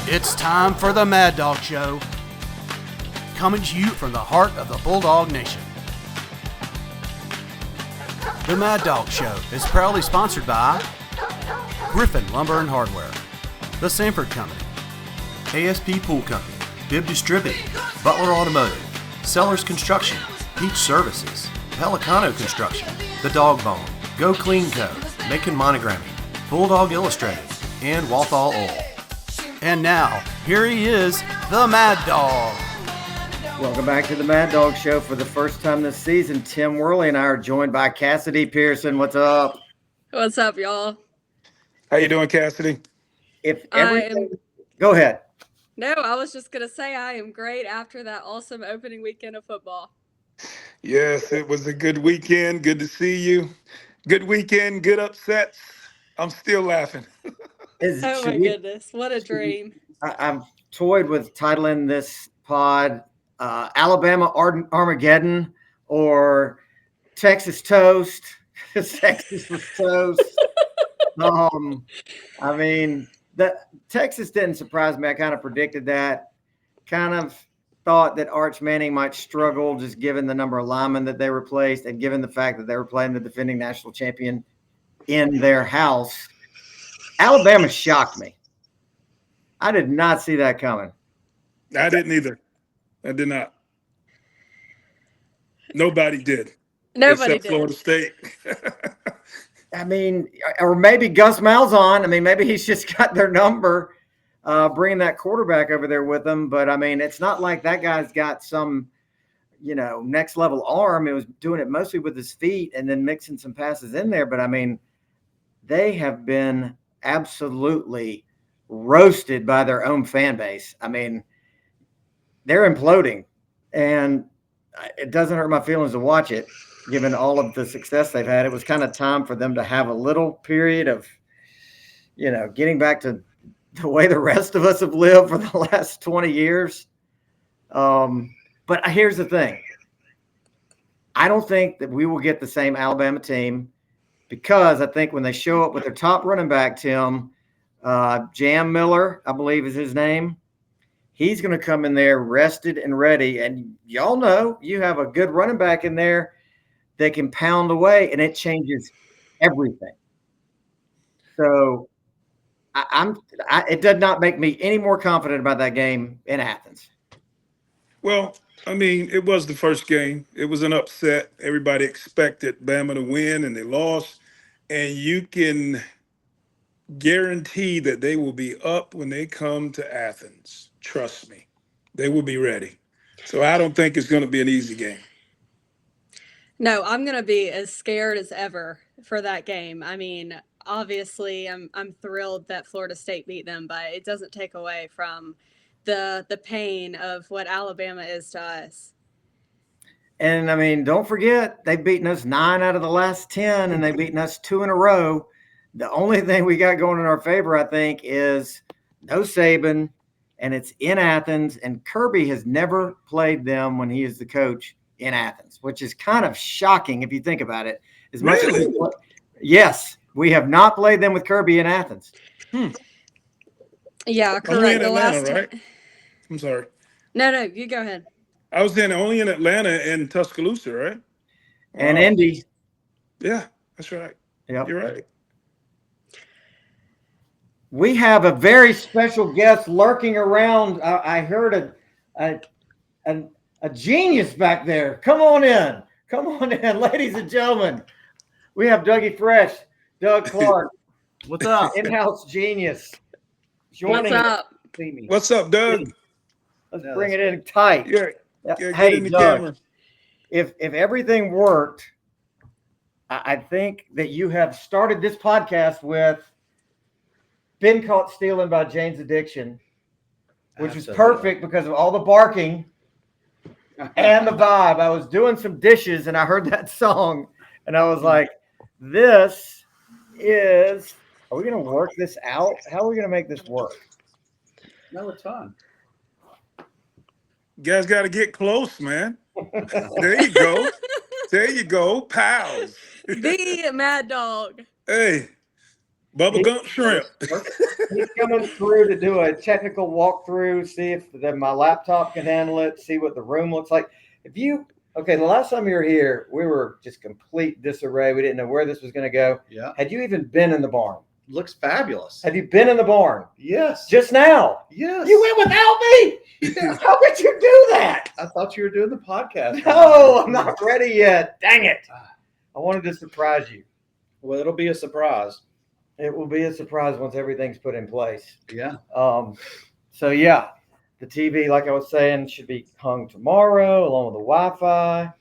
It's time for the Mad Dog Show, coming to you from the heart of the Bulldog Nation. The Mad Dog Show is proudly sponsored by Griffin Lumber and Hardware, The Sanford Company, ASP Pool Company, Bib Distributing, Butler Automotive, Sellers Construction, Peach Services, Pelicano Construction, The Dog Bone, Go Clean Co., Macon Monogramming, Bulldog Illustrated, and Walthall Oil. And now, here he is, the Mad Dog. Welcome back to the Mad Dog Show. For the first time this season, Tim Worley and I are joined by Cassidy Pearson. What's up? What's up, y'all? How you doing, Cassidy? Go ahead. No, I was just going to say I am great after that awesome opening weekend of football. Yes, it was a good weekend. Good to see you. Good weekend, good upsets. I'm still laughing. Oh, my goodness. What a dream. I've toyed with titling this pod Alabama Armageddon or Texas Toast. Texas was toast. I mean, Texas didn't surprise me. I kind of predicted that. Kind of thought that Arch Manning might struggle just given the number of linemen that they replaced and given the fact that they were playing the defending national champion in their house. Alabama shocked me. I did not see that coming. I didn't either. I did not. Nobody did. Nobody except did. Florida State. I mean, or maybe Gus Malzahn. I mean, maybe he's just got their number, bringing that quarterback over there with him. But, I mean, it's not like that guy's got some, next level arm. It was doing it mostly with his feet and then mixing some passes in there. But, I mean, they have been absolutely roasted by their own fan base. I mean, they're imploding, and it doesn't hurt my feelings to watch it, given all of the success they've had. It was kind of time for them to have a little period of, getting back to the way the rest of us have lived for the last 20 years. But here's the thing. I don't think that we will get the same Alabama team, because I think when they show up with their top running back, Tim, Jam Miller, I believe is his name, he's going to come in there rested and ready. And y'all know you have a good running back in there that can pound away, and it changes everything. So it did not make me any more confident about that game in Athens. Well, I mean, it was the first game. It was an upset. Everybody expected Bama to win, and they lost. And you can guarantee that they will be up when they come to Athens. Trust me. They will be ready. So I don't think it's going to be an easy game. No, I'm going to be as scared as ever for that game. I mean, obviously, I'm thrilled that Florida State beat them, but it doesn't take away from the pain of what Alabama is to us. And, I mean, don't forget, they've beaten us 9 out of the last 10, and they've beaten us 2 in a row. The only thing we got going in our favor, I think, is no Saban, and it's in Athens, and Kirby has never played them when he is the coach in Athens, which is kind of shocking if you think about it. As much as yes, we have not played them with Kirby in Athens. Yeah, correct. Only in Atlanta, right? I'm sorry. No, you go ahead. I was saying only in Atlanta and Tuscaloosa, right? And Indy. Yeah, that's right. Yep. You're right. We have a very special guest lurking around. I heard a genius back there. Come on in, ladies and gentlemen. We have Dougie Fresh, Doug Clark. What's up? In-house genius. What's up? What's up, Doug? Let's bring it in tight. Yeah, Hey, in the Doug, camera. if everything worked, I think that you have started this podcast with Been Caught Stealing by Jane's Addiction, which was perfect because of all the barking and the vibe. I was doing some dishes and I heard that song and I was like, are we going to work this out? How are we going to make this work? No, it's fun. You guys got to get close, man. There you go. There you go, pals. The Mad Dog. Hey, Bubble gum shrimp. He's coming through to do a technical walkthrough, see if my laptop can handle it, see what the room looks like. The last time you were here, we were just complete disarray. We didn't know where this was going to go. Yeah. Had you even been in the barn? Looks fabulous. Have you been in the barn? Yes. Just now? Yes. You went without me? Yeah. How could you do that? I thought you were doing the podcast. No, I'm not ready yet. Dang it. I wanted to surprise you. Well, it'll be a surprise. It will be a surprise once everything's put in place. Yeah. So yeah, the TV, like I was saying, should be hung tomorrow along with the Wi-Fi, and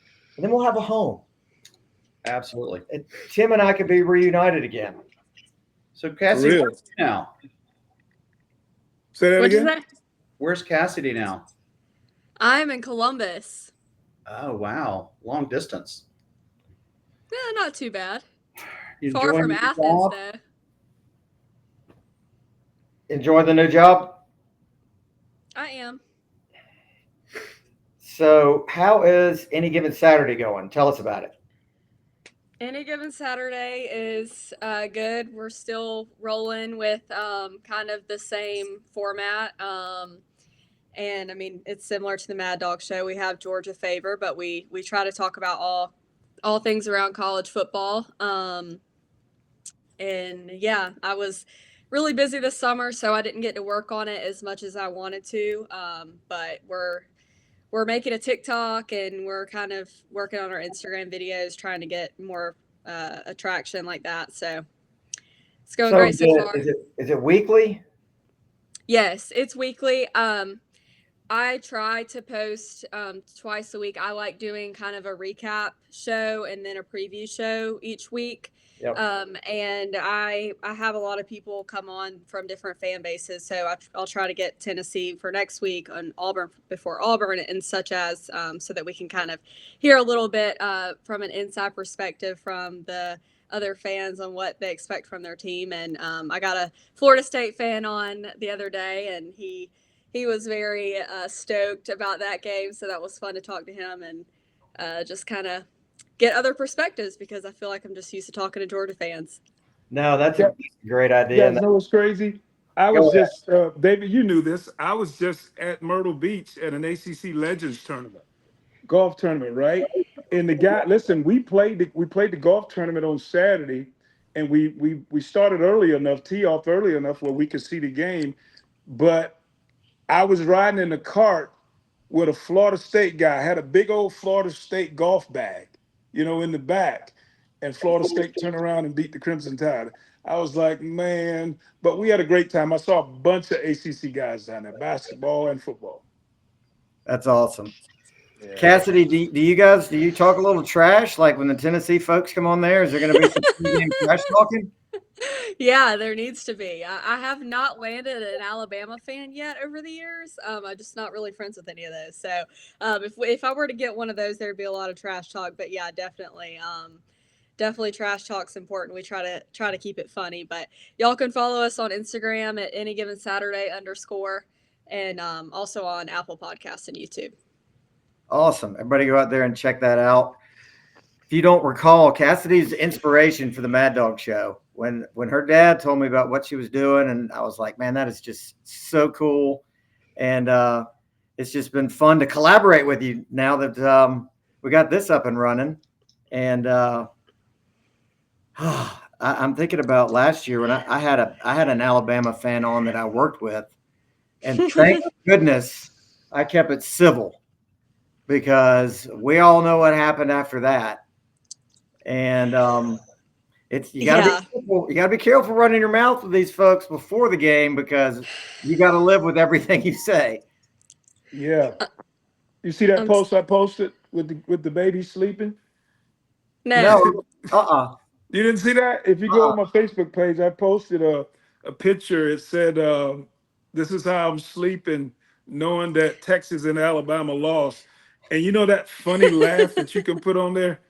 then we'll have a home. Absolutely. And Tim and I could be reunited again. So Cassidy, where's now? Say that What'd you again? say? Where's Cassidy now? I'm in Columbus. Oh wow, long distance. Yeah, not too bad. You Far enjoying from your Athens, job? though. Enjoy the new job. I am. So how is any given Saturday going? Tell us about it. Any given Saturday is good. We're still rolling with kind of the same format. And I mean, it's similar to the Mad Dog Show. We have Georgia Favor, but we try to talk about all things around college football. And yeah, I was really busy this summer, so I didn't get to work on it as much as I wanted to. But we're making a TikTok, and we're kind of working on our Instagram videos, trying to get more attraction like that. So it's going great so far. Is it weekly? Yes, it's weekly. I try to post twice a week. I like doing kind of a recap show and then a preview show each week. Yep. And I have a lot of people come on from different fan bases. So I'll try to get Tennessee for next week on Auburn before Auburn and such as so that we can kind of hear a little bit from an inside perspective from the other fans on what they expect from their team. And I got a Florida State fan on the other day, and he was very stoked about that game. So that was fun to talk to him and just kind of get other perspectives, because I feel like I'm just used to talking to Georgia fans. No, that's a great idea. You guys know what's crazy? I was just, David, you knew this. I was just at Myrtle Beach at an ACC Legends tournament, golf tournament, right? And the guy, listen, we played the golf tournament on Saturday, and we started early enough, tee off early enough where we could see the game. But I was riding in the cart with a Florida State guy, had a big old Florida State golf bag, in the back, and Florida State turned around and beat the Crimson Tide. I was like, man, but we had a great time. I saw a bunch of ACC guys down there, basketball and football. That's awesome. Yeah. Cassidy, do you talk a little trash? Like when the Tennessee folks come on there, is there going to be some game trash talking? Yeah, there needs to be. I have not landed an Alabama fan yet over the years. I'm just not really friends with any of those. So if I were to get one of those, there'd be a lot of trash talk. But yeah, definitely. Definitely trash talk's important. We try to keep it funny. But y'all can follow us on Instagram at anygivensaturday_, and also on Apple Podcasts and YouTube. Awesome. Everybody go out there and check that out. If you don't recall, Cassidy's inspiration for the Mad Dog Show. When her dad told me about what she was doing, and I was like, man, that is just so cool. And it's just been fun to collaborate with you now that we got this up and running. And I'm thinking about last year when I had an Alabama fan on that I worked with, and thank goodness I kept it civil, because we all know what happened after that. And you gotta be careful running your mouth with these folks before the game, because you got to live with everything you say. Yeah. You see that post I posted with the baby sleeping? No. You didn't see that? If you go on my Facebook page, I posted a picture. It said, "This is how I'm sleeping, knowing that Texas and Alabama lost." And you know that funny laugh that you can put on there?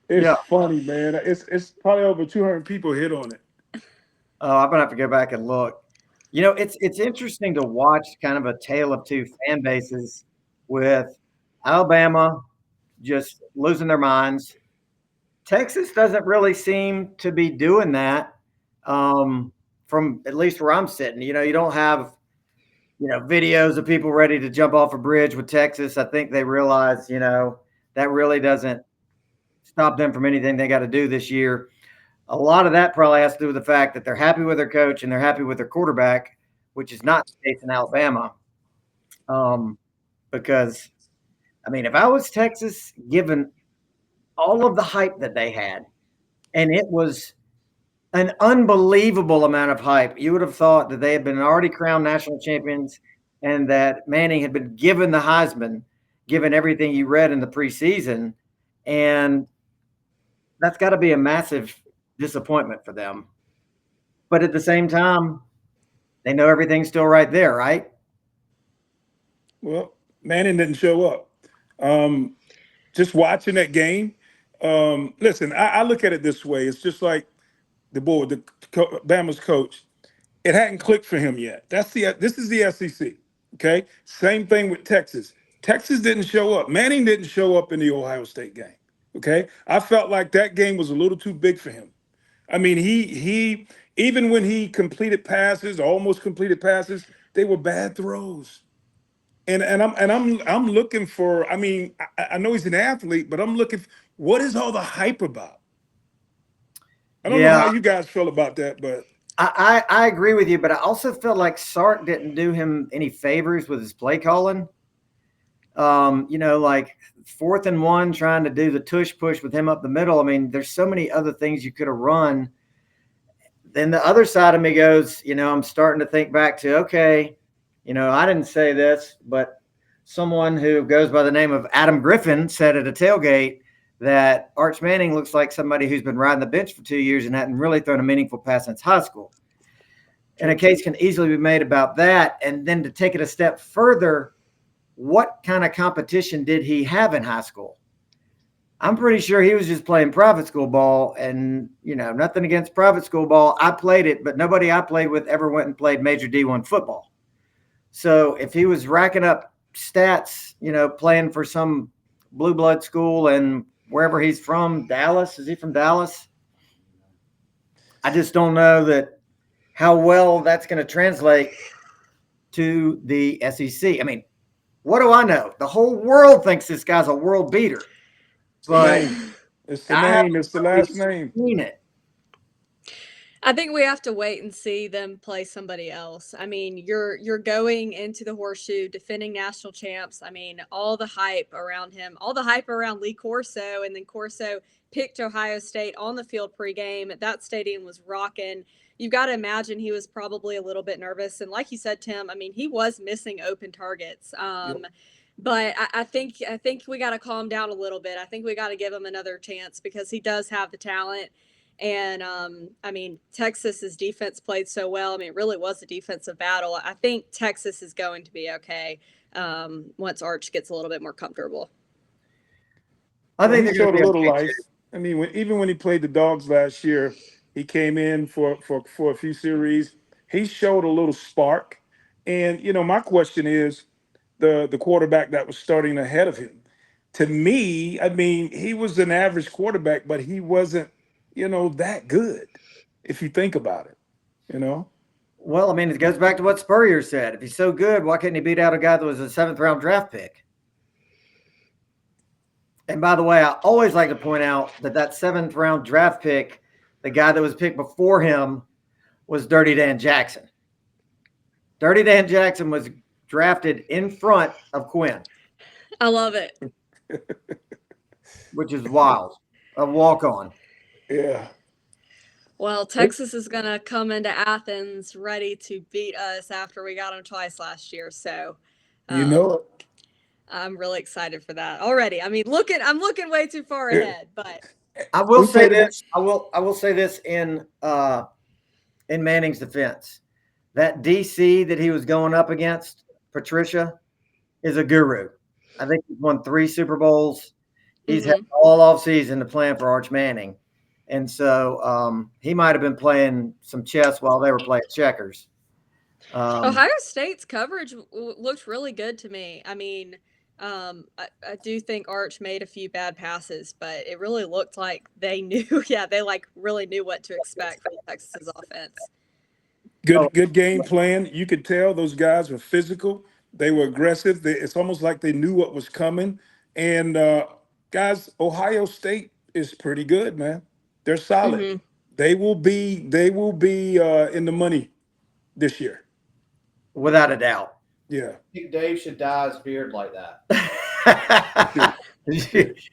It's funny, man. It's probably over 200 people hit on it. Oh, I'm gonna have to go back and look. It's interesting to watch kind of a tale of two fan bases, with Alabama just losing their minds. Texas doesn't really seem to be doing that. from at least where I'm sitting. You don't have videos of people ready to jump off a bridge with Texas. I think they realize that really doesn't stop them from anything they got to do this year. A lot of that probably has to do with the fact that they're happy with their coach and they're happy with their quarterback, which is not the case in Alabama. Because I mean, if I was Texas, given all of the hype that they had, and it was an unbelievable amount of hype, you would have thought that they had been already crowned national champions and that Manning had been given the Heisman, given everything you read in the preseason. And that's got to be a massive disappointment for them. But at the same time, they know everything's still right there, right? Well, Manning didn't show up. Um, just watching that game. Listen, I look at it this way. It's just like Bama's coach. It hadn't clicked for him yet. This is the SEC. Okay, same thing with Texas. Texas didn't show up. Manning didn't show up in the Ohio State game. Okay, I felt like that game was a little too big for him. I mean, he even when he completed passes, almost completed passes, they were bad throws. And I'm looking for. I mean, I know he's an athlete, but I'm looking. What is all the hype about? I don't know Yeah, how you guys feel about that, but I agree with you, but I also feel like Sark didn't do him any favors with his play calling. Like 4th and 1, trying to do the tush push with him up the middle. I mean, there's so many other things you could have run. Then the other side of me goes, I'm starting to think back to, okay, I didn't say this, but someone who goes by the name of Adam Griffin said at a tailgate that Arch Manning looks like somebody who's been riding the bench for 2 years and hadn't really thrown a meaningful pass since high school. And a case can easily be made about that. And then to take it a step further, what kind of competition did he have in high school? I'm pretty sure he was just playing private school ball, and nothing against private school ball. I played it, but nobody I played with ever went and played major D1 football. So if he was racking up stats, playing for some blue blood school and wherever he's from, Dallas, is he from Dallas? I just don't know that how well that's going to translate to the SEC. I mean, what do I know? The whole world thinks this guy's a world beater, but it's the I haven't name. It's the really last name. seen it. I think we have to wait and see them play somebody else. I mean, you're going into the horseshoe, defending national champs. I mean, all the hype around him, all the hype around Lee Corso, and then Corso picked Ohio State on the field pregame. That stadium was rocking. You've got to imagine he was probably a little bit nervous. And like you said, Tim, I mean, he was missing open targets. Yep. But I think we got to calm down a little bit. I think we got to give him another chance because he does have the talent. And I mean, Texas's defense played so well. I mean, it really was a defensive battle. I think Texas is going to be okay once Arch gets a little bit more comfortable. I Well, think he they're going to showed a be little okay life. too. I mean, even when he played the Dogs last year, he came in for a few series. He showed a little spark. And my question is, the quarterback that was starting ahead of him. To me, I mean, he was an average quarterback, but he wasn't, that good. If you think about it, you know. Well, I mean, it goes back to what Spurrier said. If he's so good, why couldn't he beat out a guy that was a 7th-round draft pick? And by the way, I always like to point out that 7th-round draft pick, the guy that was picked before him, was Dirty Dan Jackson. Dirty Dan Jackson was drafted in front of Quinn, I love it. which is wild. A walk-on. Yeah. Well, Texas is going to come into Athens ready to beat us after we got them twice last year. So You know it. I'm really excited for that already. I mean, I'm looking way too far Yeah. ahead, but I will We say played him. this. I will say this in Manning's defense. That DC that he was going up against, Patricia, is a guru. I think he's won 3 Super Bowls. He's had all offseason to plan for Arch Manning. And so he might have been playing some chess while they were playing checkers. Ohio State's coverage looked really good to me. I mean, I do think Arch made a few bad passes, but it really looked like they knew. Yeah, they like really knew what to expect from Texas's offense. Oh, Good game plan. You could tell those guys were physical. They were aggressive. It's almost like they knew what was coming. And guys, Ohio State is pretty good, man. They're solid. Hmm. They will be in the money this year. without a doubt. Yeah. think Dave should dye his beard like that.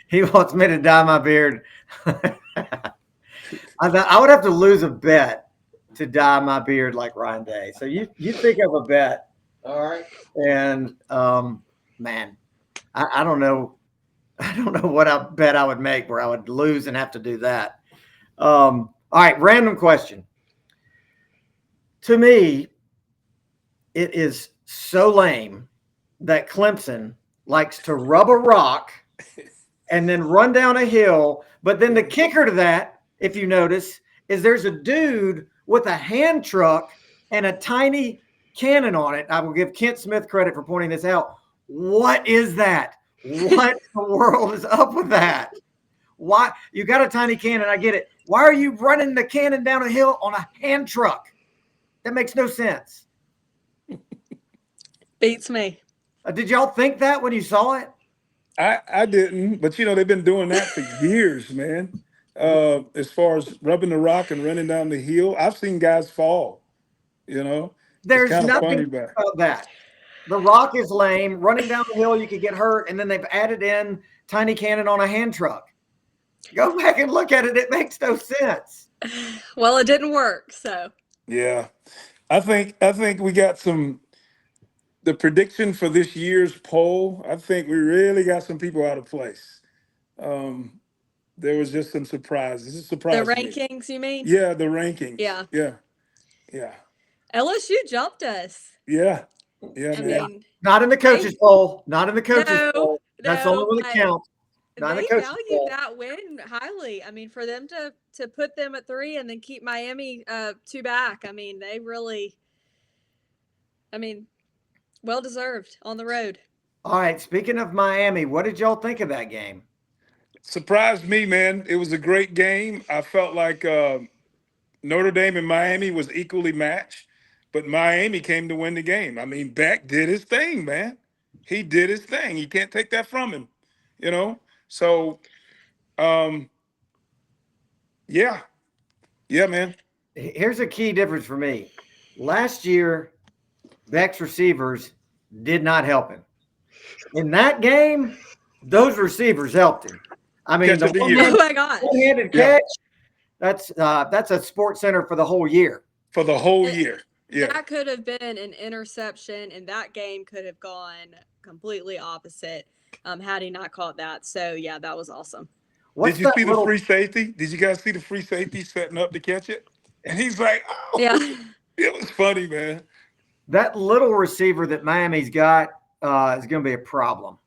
He wants me to dye my beard. I would have to lose a bet to dye my beard like Ryan Day. So you think of a bet, All right. and man, I don't know. I don't know what I bet I would make where I would lose and have to do that. All right, random question. To me, it is so lame that Clemson likes to rub a rock and then run down a hill. But then the kicker to that, if you notice, is there's a dude with a hand truck and a tiny cannon on it. I will give Kent Smith credit for pointing this out. What is that? What in the world is up with that? Why? You got a tiny cannon. I get it. Why are you running the cannon down a hill on a hand truck? That makes no sense. Beats me. Did y'all think that when you saw it? I didn't, but they've been doing that for years, man. As far as rubbing the rock and running down the hill, I've seen guys fall. It's There's kind of funny, nothing but about that. The rock is lame. Running down the hill, you could get hurt, and then they've added in tiny cannon on a hand truck. Go back and look at it. It makes no sense. Well, it didn't work, so. yeah, I think we got the prediction for this year's poll. I think we really got some people out of place. Um, there was just some surprises. It The surprised me. rankings, you mean? Yeah, the rankings. Yeah. Yeah. LSU jumped us. Yeah, I man. mean, Not in the coaches poll. Not in the coaches no, poll. That's the only one that but counts. Not in they the coaches valued poll. that win highly. I mean, for them to put them at 3 and then keep Miami 2 back. I mean, they really. I mean, well deserved on the road. All right. Speaking of Miami, what did y'all think of that game? Surprised me, man. It was a great game. I felt like Notre Dame and Miami was equally matched, but Miami came to win the game. I mean, Beck did his thing, man. He did his thing. You can't take that from him. So, um, yeah, man. Here's a key difference for me. Last year, Beck's receivers did not help him. In that game, those receivers helped him. I mean, Catch the of the year. Oh my gosh. one-handed Yeah. catch, that's a sports center for the whole year. For the whole It- year. Yeah. That could have been an interception, and that game could have gone completely opposite had he not caught that. So, yeah, that was awesome. What's Did you that see the little- free safety? Did you guys see the free safety setting up to catch it? And he's like, oh, Yeah. it was funny, man. That little receiver that Miami's got is going to be a problem.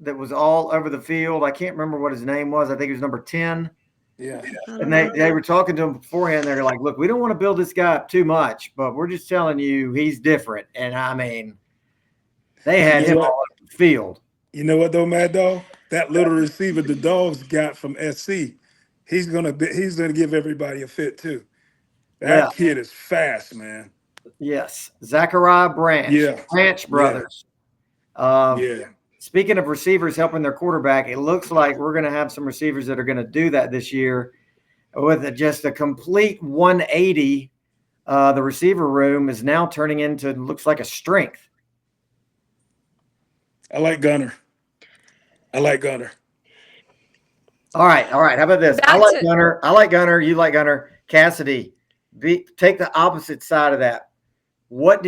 That was all over the field. I can't remember what his name was. I think it was number 10. Yeah. And they were talking to him beforehand. They're like, look, we don't want to build this guy up too much, but we're just telling you he's different. And I mean, they had him all over the field. You know what though, Mad Dog? That little receiver the Dogs got from SC, he's gonna give everybody a fit too. That kid is fast, man. Yes. Zachariah Branch. Yeah. Branch brothers. Yeah. Speaking of receivers helping their quarterback, it looks like we're going to have some receivers that are going to do that this year with just a complete 180. The receiver room is now turning into, looks like a strength. I like Gunner. All right. How about this? I like Gunner. You like Gunner. Cassidy, take the opposite side of that. What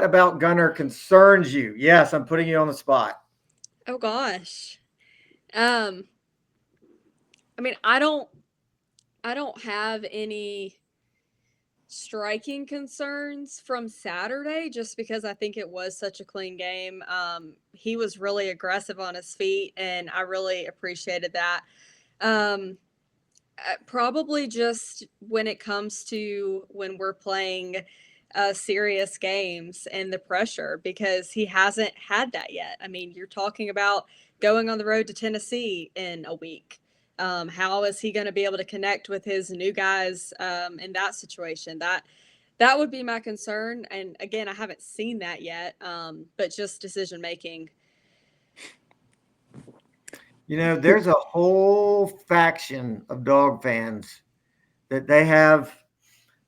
about Gunner concerns you? Yes, I'm putting you on the spot. Oh gosh. I mean, I don't have any striking concerns from Saturday just because I think it was such a clean game. He was really aggressive on his feet and I really appreciated that. Probably just when it comes to when we're playing serious games and the pressure because he hasn't had that yet. I mean, you're talking about going on the road to Tennessee in a week. How is he going to be able to connect with his new guys in that situation? That would be my concern. And again, I haven't seen that yet, but just decision making. There's a whole faction of dog fans that they have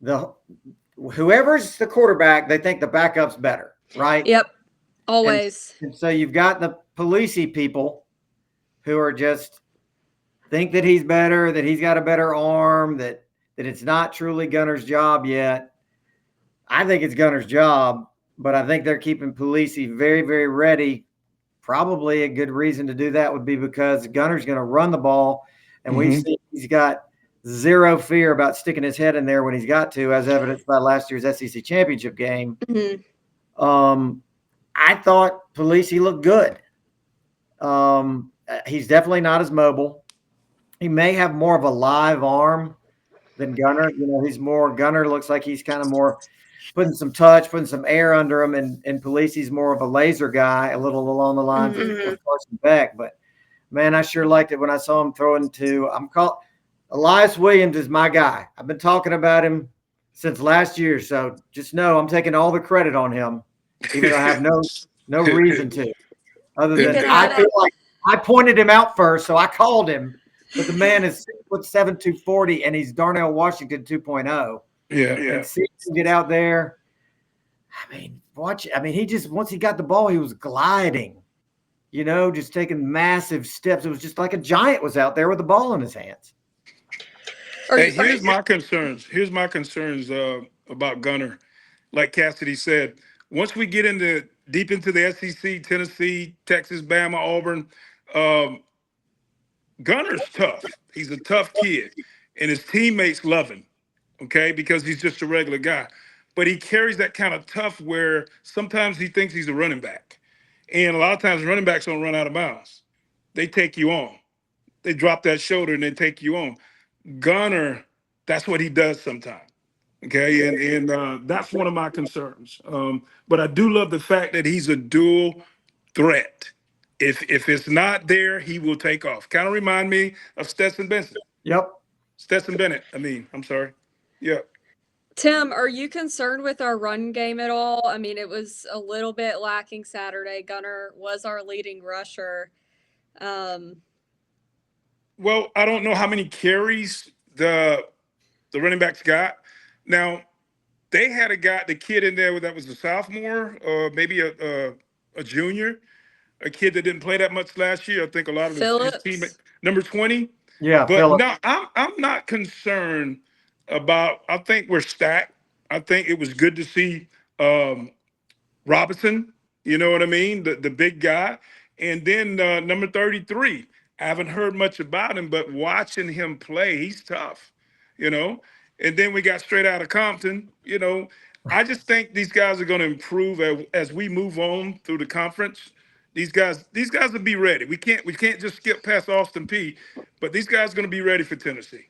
the whoever's the quarterback, they think the backup's better, right? Yep, And, always. and so you've got the policey people who are just think that he's better, that he's got a better arm, that it's not truly Gunner's job yet. I think it's Gunner's job, but I think they're keeping Policey very, very ready. Probably a good reason to do that would be because Gunner's going to run the ball, and we've seen he's got zero fear about sticking his head in there when he's got to, as evidenced by last year's SEC championship game. I thought Policey looked good. He's definitely not as mobile. He may have more of a live arm than Gunner. He's more Gunner looks like he's kind of more putting some touch, putting some air under him, and Policey's more of a laser guy, a little along the lines of Carson Beck. But man, I sure liked it when I saw him throwing to Elias Williams is my guy. I've been talking about him since last year, so just know I'm taking all the credit on him, even though I have no reason to, other than I feel like I pointed him out first, so I called him. But the man is 6'7", 240, and he's Darnell Washington 2.0. Yeah. And see him get out there. He just once he got the ball, he was gliding, just taking massive steps. It was just like a giant was out there with the ball in his hands. Hey, here's my concerns. About Gunner. Like Cassidy said, once we get deep into the SEC, Tennessee, Texas, Bama, Auburn, Gunner's tough. He's a tough kid, and his teammates love him, okay, because he's just a regular guy. But he carries that kind of tough where sometimes he thinks he's a running back. And a lot of times running backs don't run out of bounds. They take you on. They drop that shoulder and they take you on. Gunner, that's what he does sometimes. Okay, and that's one of my concerns. But I do love the fact that he's a dual threat. If it's not there, he will take off. Kind of remind me of Stetson Bennett. Yep. Stetson Bennett. I'm sorry. Yeah. Tim, are you concerned with our run game at all? I mean, it was a little bit lacking Saturday. Gunner was our leading rusher. Well, I don't know how many carries the running backs got. Now, they had the kid in there that was a sophomore, or maybe a junior, a kid that didn't play that much last year. I think a lot of his teammates, number 20. Yeah, but Phillips. No, I'm not concerned about. I think we're stacked. I think it was good to see Robinson. You know what I mean? The big guy, and then number 33. I haven't heard much about him, but watching him play, he's tough. And then we got straight out of Compton. I just think these guys are going to improve as we move on through the conference. These guys will be ready. We can't just skip past Austin Peay, but these guys are going to be ready for Tennessee.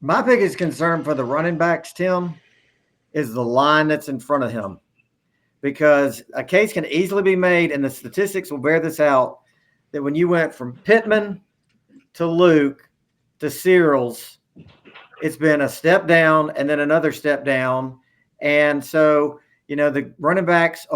My biggest concern for the running backs, Tim, is the line that's in front of him, because a case can easily be made, and the statistics will bear this out, that when you went from Pittman to Luke to Searles, it's been a step down and then another step down. And so, the running backs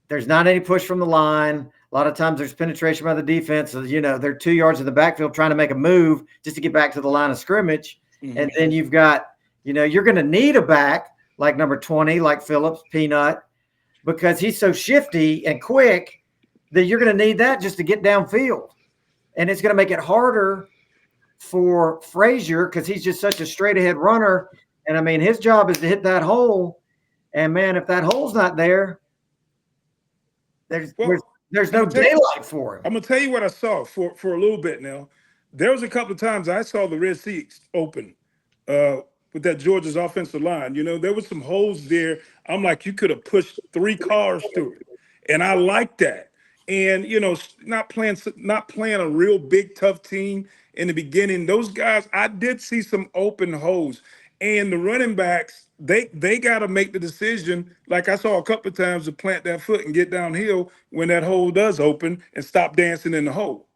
there's not any push from the line. A lot of times there's penetration by the defense. So, they're 2 yards in the backfield trying to make a move just to get back to the line of scrimmage. Mm-hmm. And then you've got, you're going to need a back like number 20, like Phillips, Peanut, because he's so shifty and quick that you're going to need that just to get downfield. And it's going to make it harder for Frazier because he's just such a straight ahead runner. And his job is to hit that hole. And man, if that hole's not there, there's no daylight for him. I'm gonna tell you what I saw for a little bit now. There was a couple of times I saw the Red Sea open with that Georgia's offensive line. There was some holes there. I'm like, you could have pushed 3 cars through it, and I like that. And not playing a real big tough team in the beginning. Those guys, I did see some open holes, and the running backs they got to make the decision. Like I saw a couple of times to plant that foot and get downhill when that hole does open and stop dancing in the hole.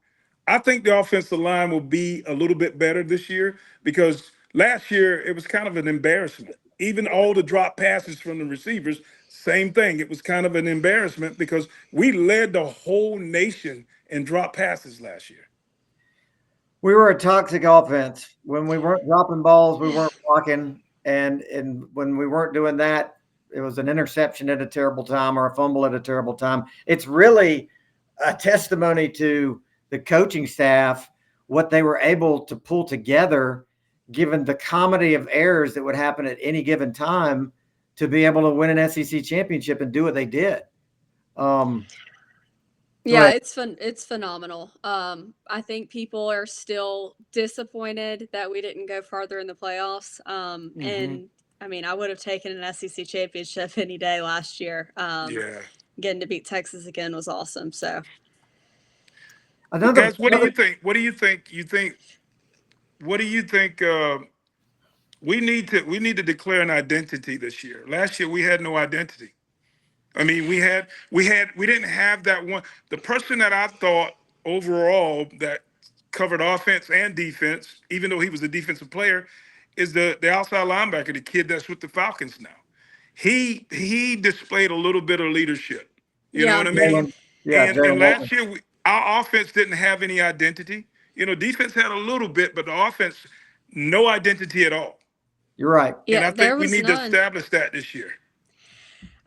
I think the offensive line will be a little bit better this year because last year it was kind of an embarrassment. Even all the drop passes from the receivers, same thing. It was kind of an embarrassment because we led the whole nation in drop passes last year. We were a toxic offense. When we weren't dropping balls, we weren't blocking, and when we weren't doing that, it was an interception at a terrible time or a fumble at a terrible time. It's really a testimony to the coaching staff, what they were able to pull together, given the comedy of errors that would happen at any given time, to be able to win an SEC championship and do what they did. Yeah, it's phenomenal. I think people are still disappointed that we didn't go farther in the playoffs. And I mean, I would have taken an SEC championship any day last year. Yeah. Getting to beat Texas again was awesome. So, Guys, what do you think? What do you think? What do you think? We need to declare an identity this year. Last year we had no identity. I mean, we didn't have that one. The person that I thought overall that covered offense and defense, even though he was a defensive player, is the outside linebacker, the kid that's with the Falcons now. He displayed a little bit of leadership. You know yeah. what I mean? Yeah, And last year our offense didn't have any identity. Defense had a little bit, but the offense no identity at all. You're right. And Yeah, I there think we was need to none. establish that this year.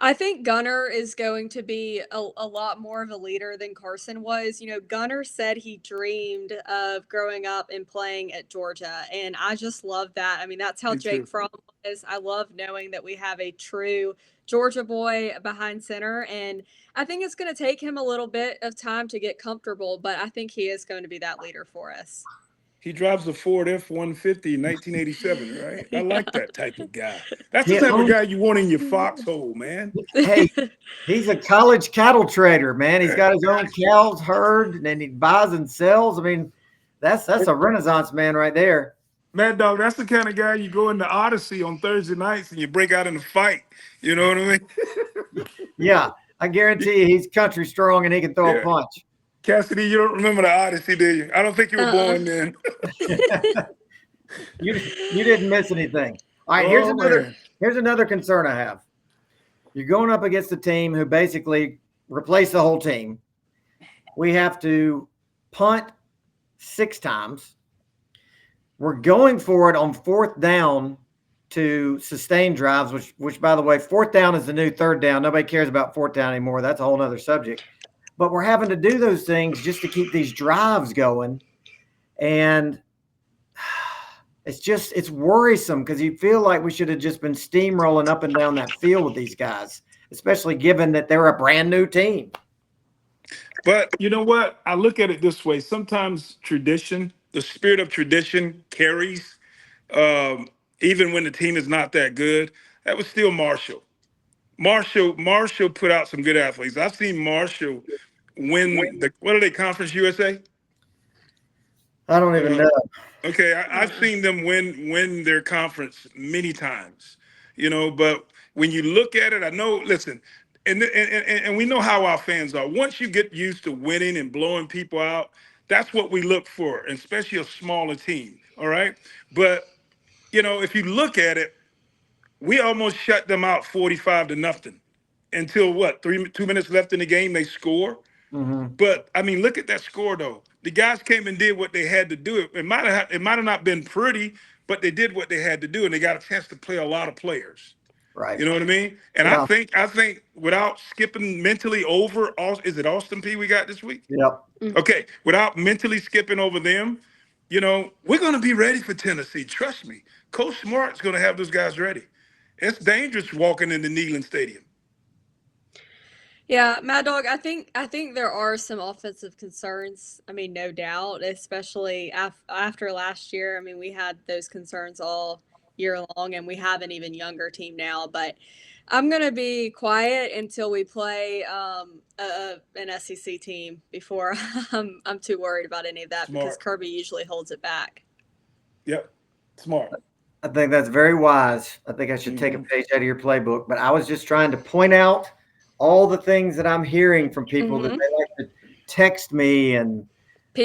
I think Gunner is going to be a lot more of a leader than Carson was. Gunner said he dreamed of growing up and playing at Georgia, and I just love that. I mean, that's how Me Jake too. Fromm is. I love knowing that we have a true Georgia boy behind center, and I think it's going to take him a little bit of time to get comfortable, but I think he is going to be that leader for us. He drives a Ford F-150 in 1987, right? I Yeah. like that type of guy. That's the He type of owns, guy you want in your foxhole, man. hey, he's a college cattle trader, man. He's got his own cows herd, and he buys and sells. I mean, that's a Renaissance man right there. Mad Dog, that's the kind of guy you go into Odyssey on Thursday nights and you break out in a fight. You know what I mean? Yeah, I guarantee you he's country strong and he can throw a Yeah. punch. Cassidy, you don't remember the Odyssey, do you? I don't think you were Uh-uh. born then. You didn't miss anything. All right, Oh, man. here's another concern I have. You're going up against a team who basically replaced the whole team. We have to punt 6 times. We're going for it on 4th down to sustain drives, which by the way, 4th down is the new 3rd down. Nobody cares about 4th down anymore. That's a whole other subject. But we're having to do those things just to keep these drives going. And it's worrisome because you feel like we should have just been steamrolling up and down that field with these guys, especially given that they're a brand new team. But you know what? I look at it this way. Sometimes tradition, the spirit of tradition carries, even when the team is not that good. That was still Marshall. Marshall put out some good athletes. I've seen Marshall win what are they, Conference USA? I don't even know. Okay, I've seen them win their conference many times, But when you look at it, I know. Listen, and we know how our fans are. Once you get used to winning and blowing people out, that's what we look for, and especially a smaller team. All right, but if you look at it, we almost shut them out 45-0 until what 2 minutes left in the game they score. Mm-hmm. But I mean, look at that score though. The guys came and did what they had to do. It might have not been pretty, but they did what they had to do, and they got a chance to play a lot of players. Right. You know what I mean? And Yeah. I think without skipping mentally over, is it Austin P we got this week? Yep. Okay, without mentally skipping over them, we're going to be ready for Tennessee. Trust me, Coach Smart's going to have those guys ready. It's dangerous walking into Neyland Stadium. Yeah, Mad Dog, I think there are some offensive concerns. I mean, no doubt, especially after last year. I mean, we had those concerns all year long, and we have an even younger team now. But I'm gonna be quiet until we play an SEC team before I'm too worried about any of that because Smart. Kirby usually holds it back. Yep, smart. I think that's very wise. I think I should take a Hmm. page out of your playbook. But I was just trying to point out all the things that I'm hearing from people that Hmm. they like to text me and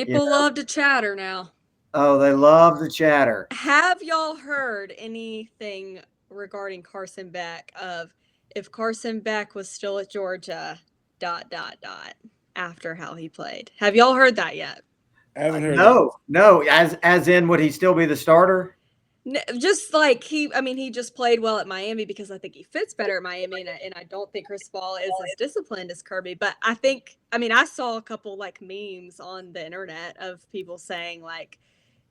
you People know, love to chatter now. oh, they love the chatter. Have y'all heard anything regarding Carson Beck of if Carson Beck was still at Georgia, dot, dot, dot, after how he played? Have y'all heard that yet? I haven't heard that. No, no. As in, would he still be the starter? Just like I mean, he just played well at Miami because I think he fits better at Miami, and I don't think Chris Paul is as disciplined as Kirby. But I think, I mean, I saw a couple like memes on the internet of people saying like,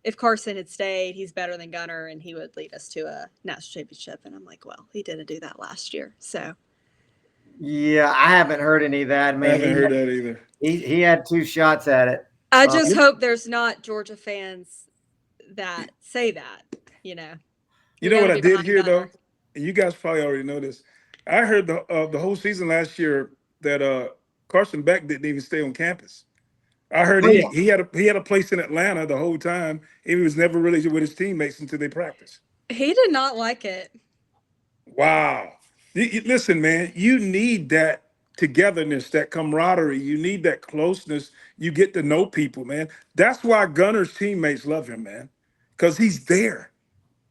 if Carson had stayed, he's better than Gunner, and he would lead us to a national championship. And I'm like, well, he didn't do that last year, so Yeah, I haven't heard any of that. I I mean, haven't heard that either. he had 2 shots at it. I Um, just hope there's not Georgia fans that say that. You know, You we know got what to I be did behind hear though, Gunner. and you guys probably already know this. I heard the whole season last year that Carson Beck didn't even stay on campus. I heard oh yeah, he had a place in Atlanta the whole time. He was never really with his teammates until they practiced. He did not like it. Wow. Listen, man, you need that togetherness, that camaraderie. You need that closeness. You get to know people, man. That's why Gunner's teammates love him, man, because he's there.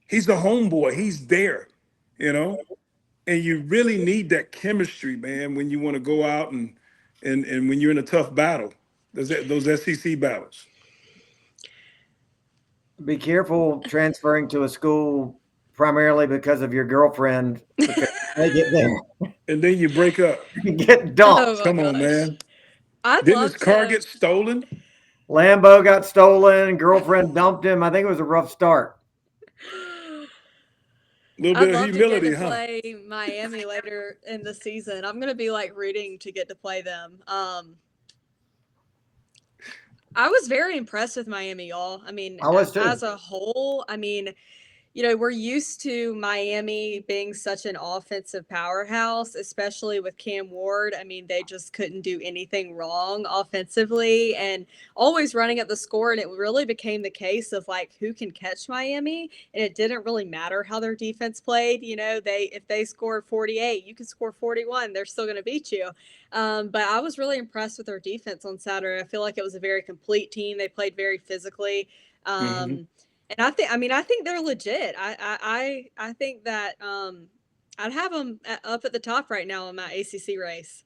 He's the homeboy. He's there, you know. And you really need that chemistry, man, when you want to go out and when you're in a tough battle, those SEC battles. be careful transferring to a school primarily because of your girlfriend because they get there And then you break up. and get Oh dumped. my Come on, gosh. man. I'd Didn't his love car to. get stolen? Lambo got stolen. Girlfriend dumped him. I think it was a rough start. A little I'd bit of love to get to humility, huh? play Miami later in the season. I'm gonna be like rooting to get to play them. I was very impressed with Miami, y'all. I mean, I was as too. a whole, I mean, we're used to Miami being such an offensive powerhouse, especially with Cam Ward. I mean, they just couldn't do anything wrong offensively and always running up the score. And it really became the case of like who can catch Miami. And it didn't really matter how their defense played. If they scored 48, you can score 41. They're still going to beat you. But I was really impressed with their defense on Saturday. I feel like it was a very complete team. They played very physically. Hmm. And I think they're legit. I think that I'd have them up at the top right now in my ACC race.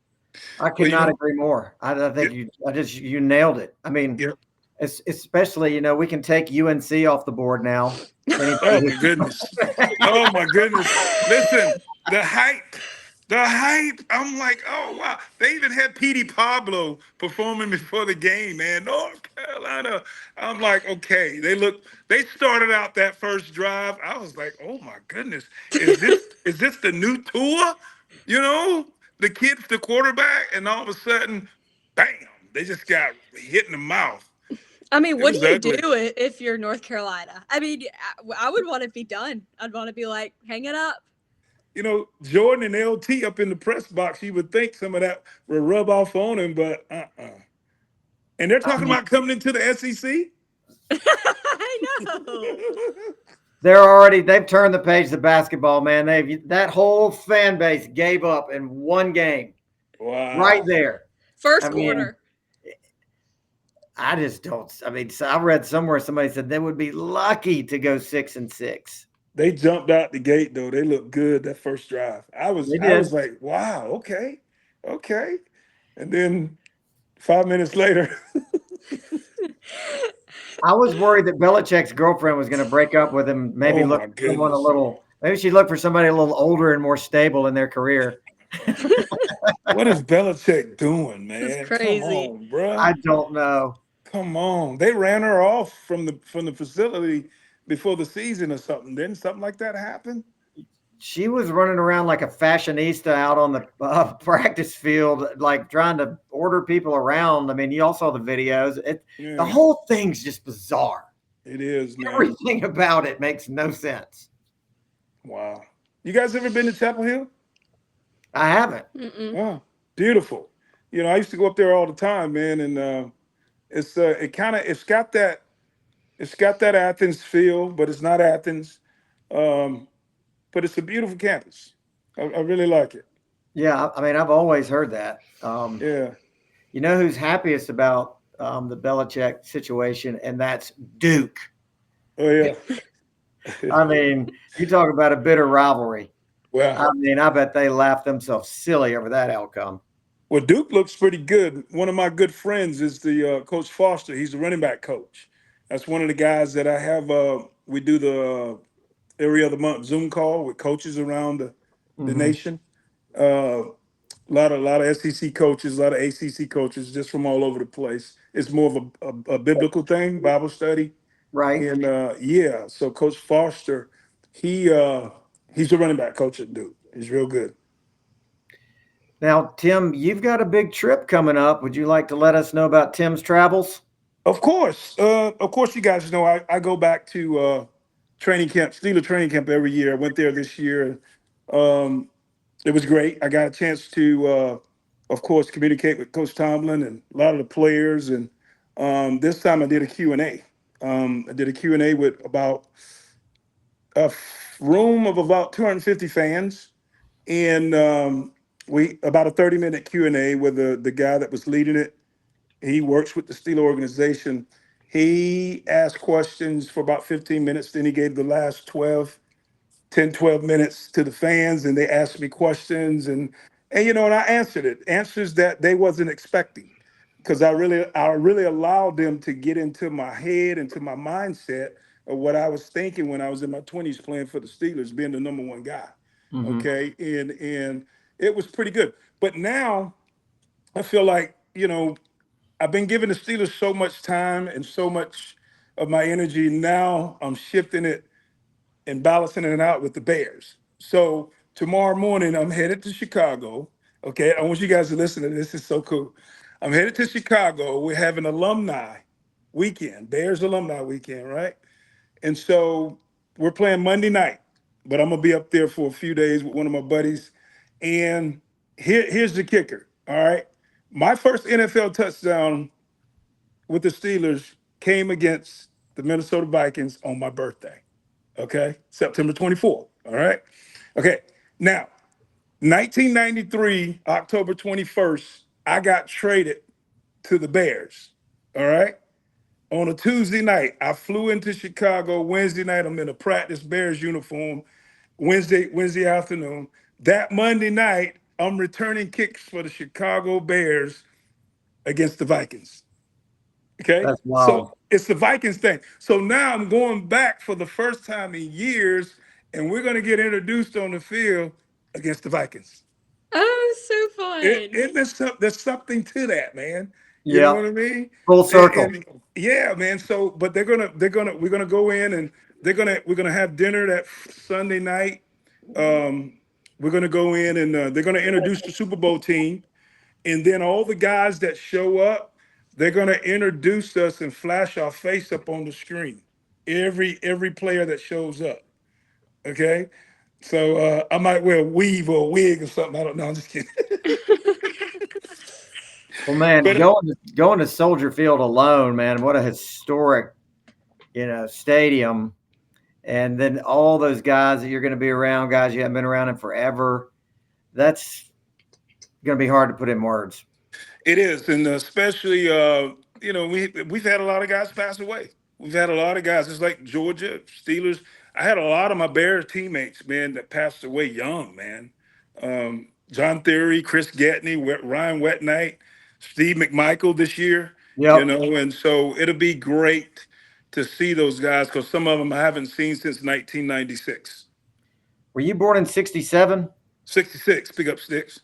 I Well, could not agree more. I yeah, think you nailed it. I mean, yeah. especially we can take UNC off the board now. Oh Anybody my goodness. Oh my goodness. Listen, the hype, the hype. I'm like, oh wow. They even had Petey Pablo performing before the game, man. North Carolina. I'm like, okay. They started out that first drive. I was like, oh my goodness. Is this the new tour? You know, the kid's the quarterback, and all of a sudden, bam, they just got hit in the mouth. I mean, It what do was you ugly. do if you're North Carolina? I mean, I would want to be done. I'd want to be like, hang it up. Jordan and LT up in the press box, you would think some of that will rub off on him, but And they're I talking mean, about coming into the SEC. I know. they've turned the page to basketball, man. That whole fan base gave up in one game right Wow. there. I First mean, quarter. I just don't. I mean, so I read somewhere somebody said they would be lucky to go 6-6. They jumped out the gate though. They looked good that first drive. I was They I did. was like, wow, okay, okay. And then 5 minutes later, I was worried that Belichick's girlfriend was going to break up with him. Maybe oh look my for someone a goodness. little. Maybe she'd look for somebody a little older and more stable in their career. What is Belichick doing, It's man? Come crazy. on, bruh. I don't know. Come on. They ran her off from the facility before the season or something. Didn't something like that happen? She was running around like a fashionista out on the practice field, like trying to order people around. I mean, you all saw the videos. The Yeah, whole thing's just bizarre. it is, man. Everything about it makes no sense. Wow. You guys ever been to Chapel Hill? I haven't. Mm-mm. Oh, beautiful. I used to go up there all the time, man, and it's got that Athens feel, but it's not Athens. Um, but it's a beautiful campus. I really like it. Yeah, I mean, I've always heard that. Yeah. You know who's happiest about the Belichick situation, and that's Duke. Oh yeah. I mean, you talk about a bitter rivalry. Well, I mean, I bet they laughed themselves silly over that outcome. well, Duke looks pretty good. One of my good friends is the Coach Foster. He's the running back coach. That's one of the guys that I have. We do the every other month Zoom call with coaches around the Hmm. nation. A lot of SEC coaches, a lot of ACC coaches, just from all over the place. It's more of a biblical thing, Bible study, Right and yeah. So Coach Foster, he he's a running back coach at Duke. He's real good. now, Tim, you've got a big trip coming up. Would you like to let us know about Tim's travels? Of course, you guys know I go back to training camp, Steeler training camp every year. I went there this year. Um, it was great. I got a chance to, of course, communicate with Coach Tomlin and a lot of the players. And this time I did a Q&A. I did a Q&A with about room of about 250 fans. And we about a 30-minute Q&A with the guy that was leading it. He works with the Steeler organization. He asked questions for about 15 minutes. Then he gave the last 12 minutes to the fans, and they asked me questions, and I answered it, answers that they wasn't expecting, because I really allowed them to get into my head, into my mindset of what I was thinking when I was in my 20s playing for the Steelers, being the number one guy. Hmm. Okay, and it was pretty good. But now I feel like I've been giving the Steelers so much time and so much of my energy. Now I'm shifting it and balancing it out with the Bears. So tomorrow morning, I'm headed to Chicago. Okay, I want you guys to listen to this. This is so cool. I'm headed to Chicago. We're having alumni weekend, Bears alumni weekend, right? And so we're playing Monday night, but I'm gonna be up there for a few days with one of my buddies. And here's the kicker. All right, my first NFL touchdown with the Steelers came against the Minnesota Vikings on my birthday. Okay, September 24th. All right. Okay. Now, 1993, October 21st, I got traded to the Bears. All right. On a Tuesday night, I flew into Chicago. Wednesday night, I'm in a practice Bears uniform. Wednesday afternoon. That Monday night, I'm returning kicks for the Chicago Bears against the Vikings. Okay. That's So wild. it's the Vikings thing. So now I'm going back for the first time in years, and we're going to get introduced on the field against the Vikings. Oh, so fun. There's something to that, man. You know Yeah, what I mean? full circle. And yeah, man. So, but we're gonna go in, and we're gonna have dinner that Sunday night. Um, we're gonna go in, and they're gonna introduce the Super Bowl team, and then all the guys that show up, they're going to introduce us and flash our face up on the screen. Every player that shows up. Okay. So I might wear a weave or a wig or something. I don't know. I'm just kidding. Well, man, But going to Soldier Field alone, man, what a historic, stadium. And then all those guys that you're going to be around, guys you haven't been around in forever. That's going to be hard to put in words. it is, and especially we've had a lot of guys pass away. We've had a lot of guys. It's like Georgia Steelers. I had a lot of my Bears teammates, man, that passed away young, man. John Theory, Chris Getney, Ryan Wetnight, Steve McMichael this year. Yep. And so it'll be great to see those guys, because some of them I haven't seen since 1996. Were you born in 67? 66, pick up sticks.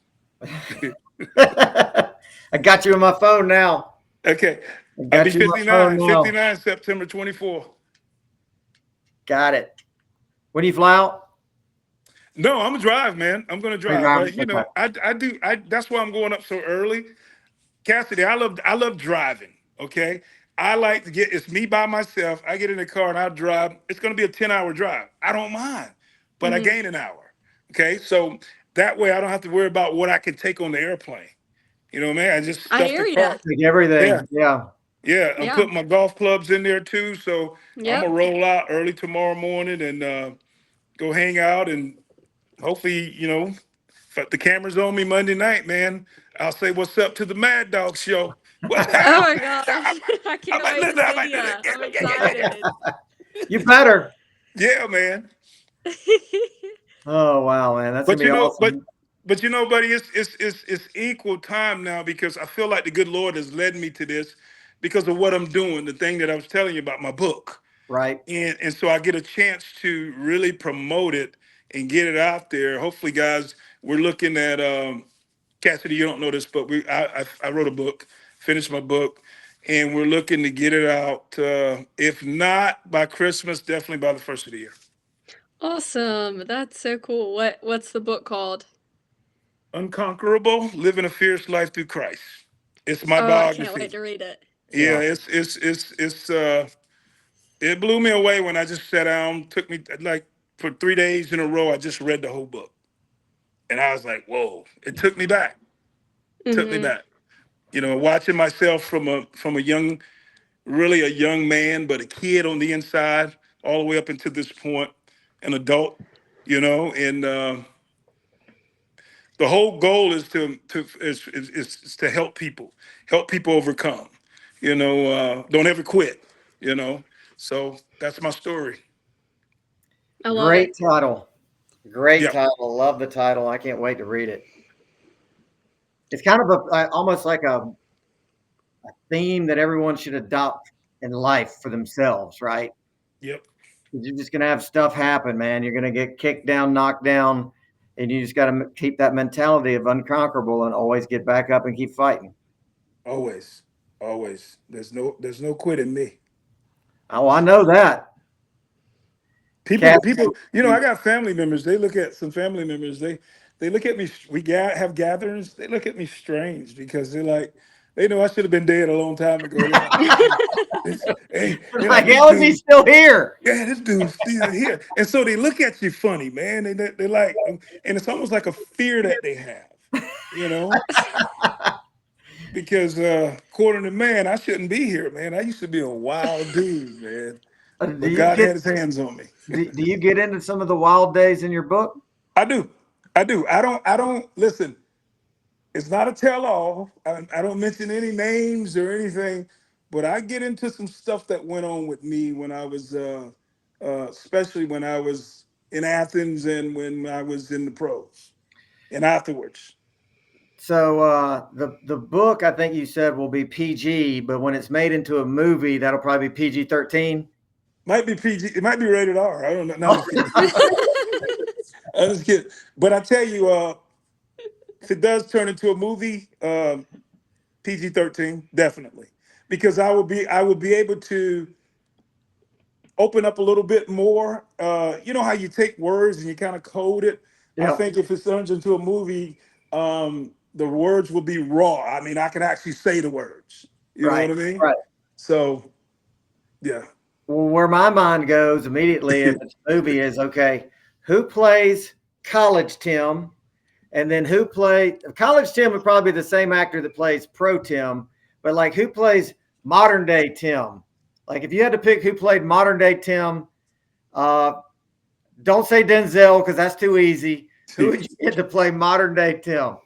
I got you on my phone now. Okay, I I'll be got you on my phone 59, now. 59 September 24th. Got it. When do you fly out? No, I'm gonna drive, man. I'm gonna Are you drive. driving? Okay. I do. That's why I'm going up so early. Cassidy, I love driving. Okay, I like to get. It's me by myself. I get in the car and I drive. It's gonna be a 10-hour drive. I don't mind, but I Hmm. gain an hour. Okay, so that way I don't have to worry about what I can take on the airplane. Man. I just I stuff the hear ya. car. Take Yeah, everything. Yeah. yeah. I'm Yeah. putting my golf clubs in there too. So I'm Yep. gonna roll out early tomorrow morning, and go hang out, and hopefully, if the camera's on me Monday night, man, I'll say what's up to the Mad Dog show. Oh my gosh. I I can't might wait listen. to I see might do ya. that. I'm excited. You better. Yeah, man. Oh wow, man, that's gonna But be awesome. buddy, it's equal time now, because I feel like the good Lord has led me to this because of what I'm doing, the thing that I was telling you about, my book. Right. And so I get a chance to really promote it and get it out there. Hopefully, guys, we're looking at Cassidy. You don't know this, but I wrote a book, finished my book, and we're looking to get it out. If not by Christmas, definitely by the first of the year. Awesome. That's so cool. What's the book called? Unconquerable, living a fierce life through Christ. It's my Oh, I can't biography. wait to read it. Yeah, Yeah. it blew me away when I just sat down. Took me like for 3 days in a row. I just read the whole book, and I was like, "Whoa!" It took me back. Took me Hmm. back. Watching myself from a young, really a young man, but a kid on the inside, all the way up until this point, an adult. And the whole goal is to help people overcome. Don't ever quit. So that's my story. I love Great it. title. Great Yeah. title. Love the title. I can't wait to read it. It's kind of almost like a theme that everyone should adopt in life for themselves, right? Yep. You're just gonna have stuff happen, man. You're gonna get kicked down, knocked down, and you just got to keep that mentality of unconquerable and always get back up and keep fighting. Always. Always. There's no quit in me. Oh, I know that. Cass, People. I got family members. They look at some family members. They look at me. Have gatherings. They look at me strange because they know I should have been dead a long time ago. They're like, man, they're like, like, this how is he dude. still here? Yeah, this dude's still here. And so they look at you funny, man. They're like, and it's almost like a fear that they have, you know, because according to man, I shouldn't be here, man. I used to be a wild dude, man. Do But you God get had his hands on me. do you get into some of the wild days in your book? I do. I do. I don't listen. It's not a tell-all. I don't mention any names or anything, but I get into some stuff that went on with me when I was, especially when I was in Athens and when I was in the pros and afterwards. So the book I think you said will be PG, but when it's made into a movie, that'll probably be PG-13. Might be PG. It might be rated R. I don't know. No, I'm just kidding. I'm just kidding. But I tell you, if it does turn into a movie, PG-13, definitely, because I will be able to open up a little bit more. You know how you take words and you kind of code it. I Yeah, think if it turns into a movie, the words will be raw. I mean, I can actually say the words. You know right, what I mean? right. So, yeah. Well, where my mind goes immediately if it's a movie is okay, who plays College Tim? And then who played College Tim would probably be the same actor that plays Pro Tim, but like who plays modern day Tim? Like if you had to pick who played modern day Tim, uh, don't say Denzel because that's too easy. Who would you get to play modern day Tim?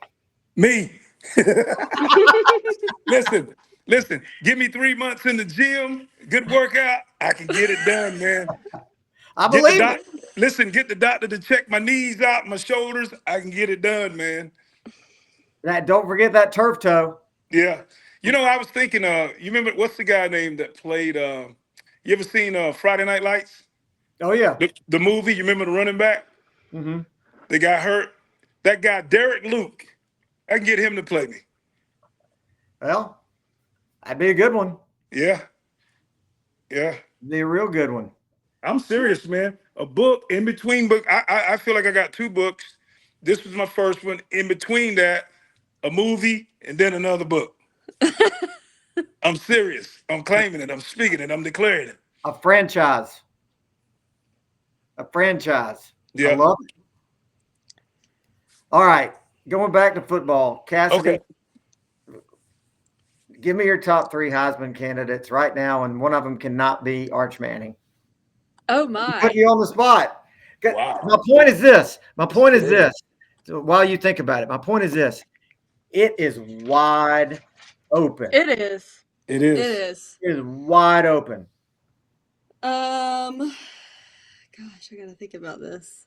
Me. listen, listen. Give me 3 months in the gym, good workout. I can get it done, man. I Get the believe it. doc. Listen, get the doctor to check my knees out, my shoulders. I can get it done, man. That don't forget that turf toe. Yeah. I was thinking, you remember what's the guy name that played you ever seen Friday Night Lights? Oh yeah. The movie, you remember the running back? Hmm. They got hurt. That guy, Derek Luke, I can get him to play me. Well, that'd be a good one. Yeah. Yeah. Be a real good one. I'm serious, man. A book in between book. I feel like I got two books. This was my first one. In between that, a movie and then another book. I'm serious. I'm claiming it. I'm speaking it. I'm declaring it. A franchise. A franchise. I Yeah. love it. All right. Going back to football. Cassidy, Okay. give me your top three Heisman candidates right now, and one of them cannot be Arch Manning. Oh Put my. you on the spot. My point is this. So while you think about it, my point is this. It is wide open. It is. It It is. is. It is wide open. Gosh, I gotta think about this.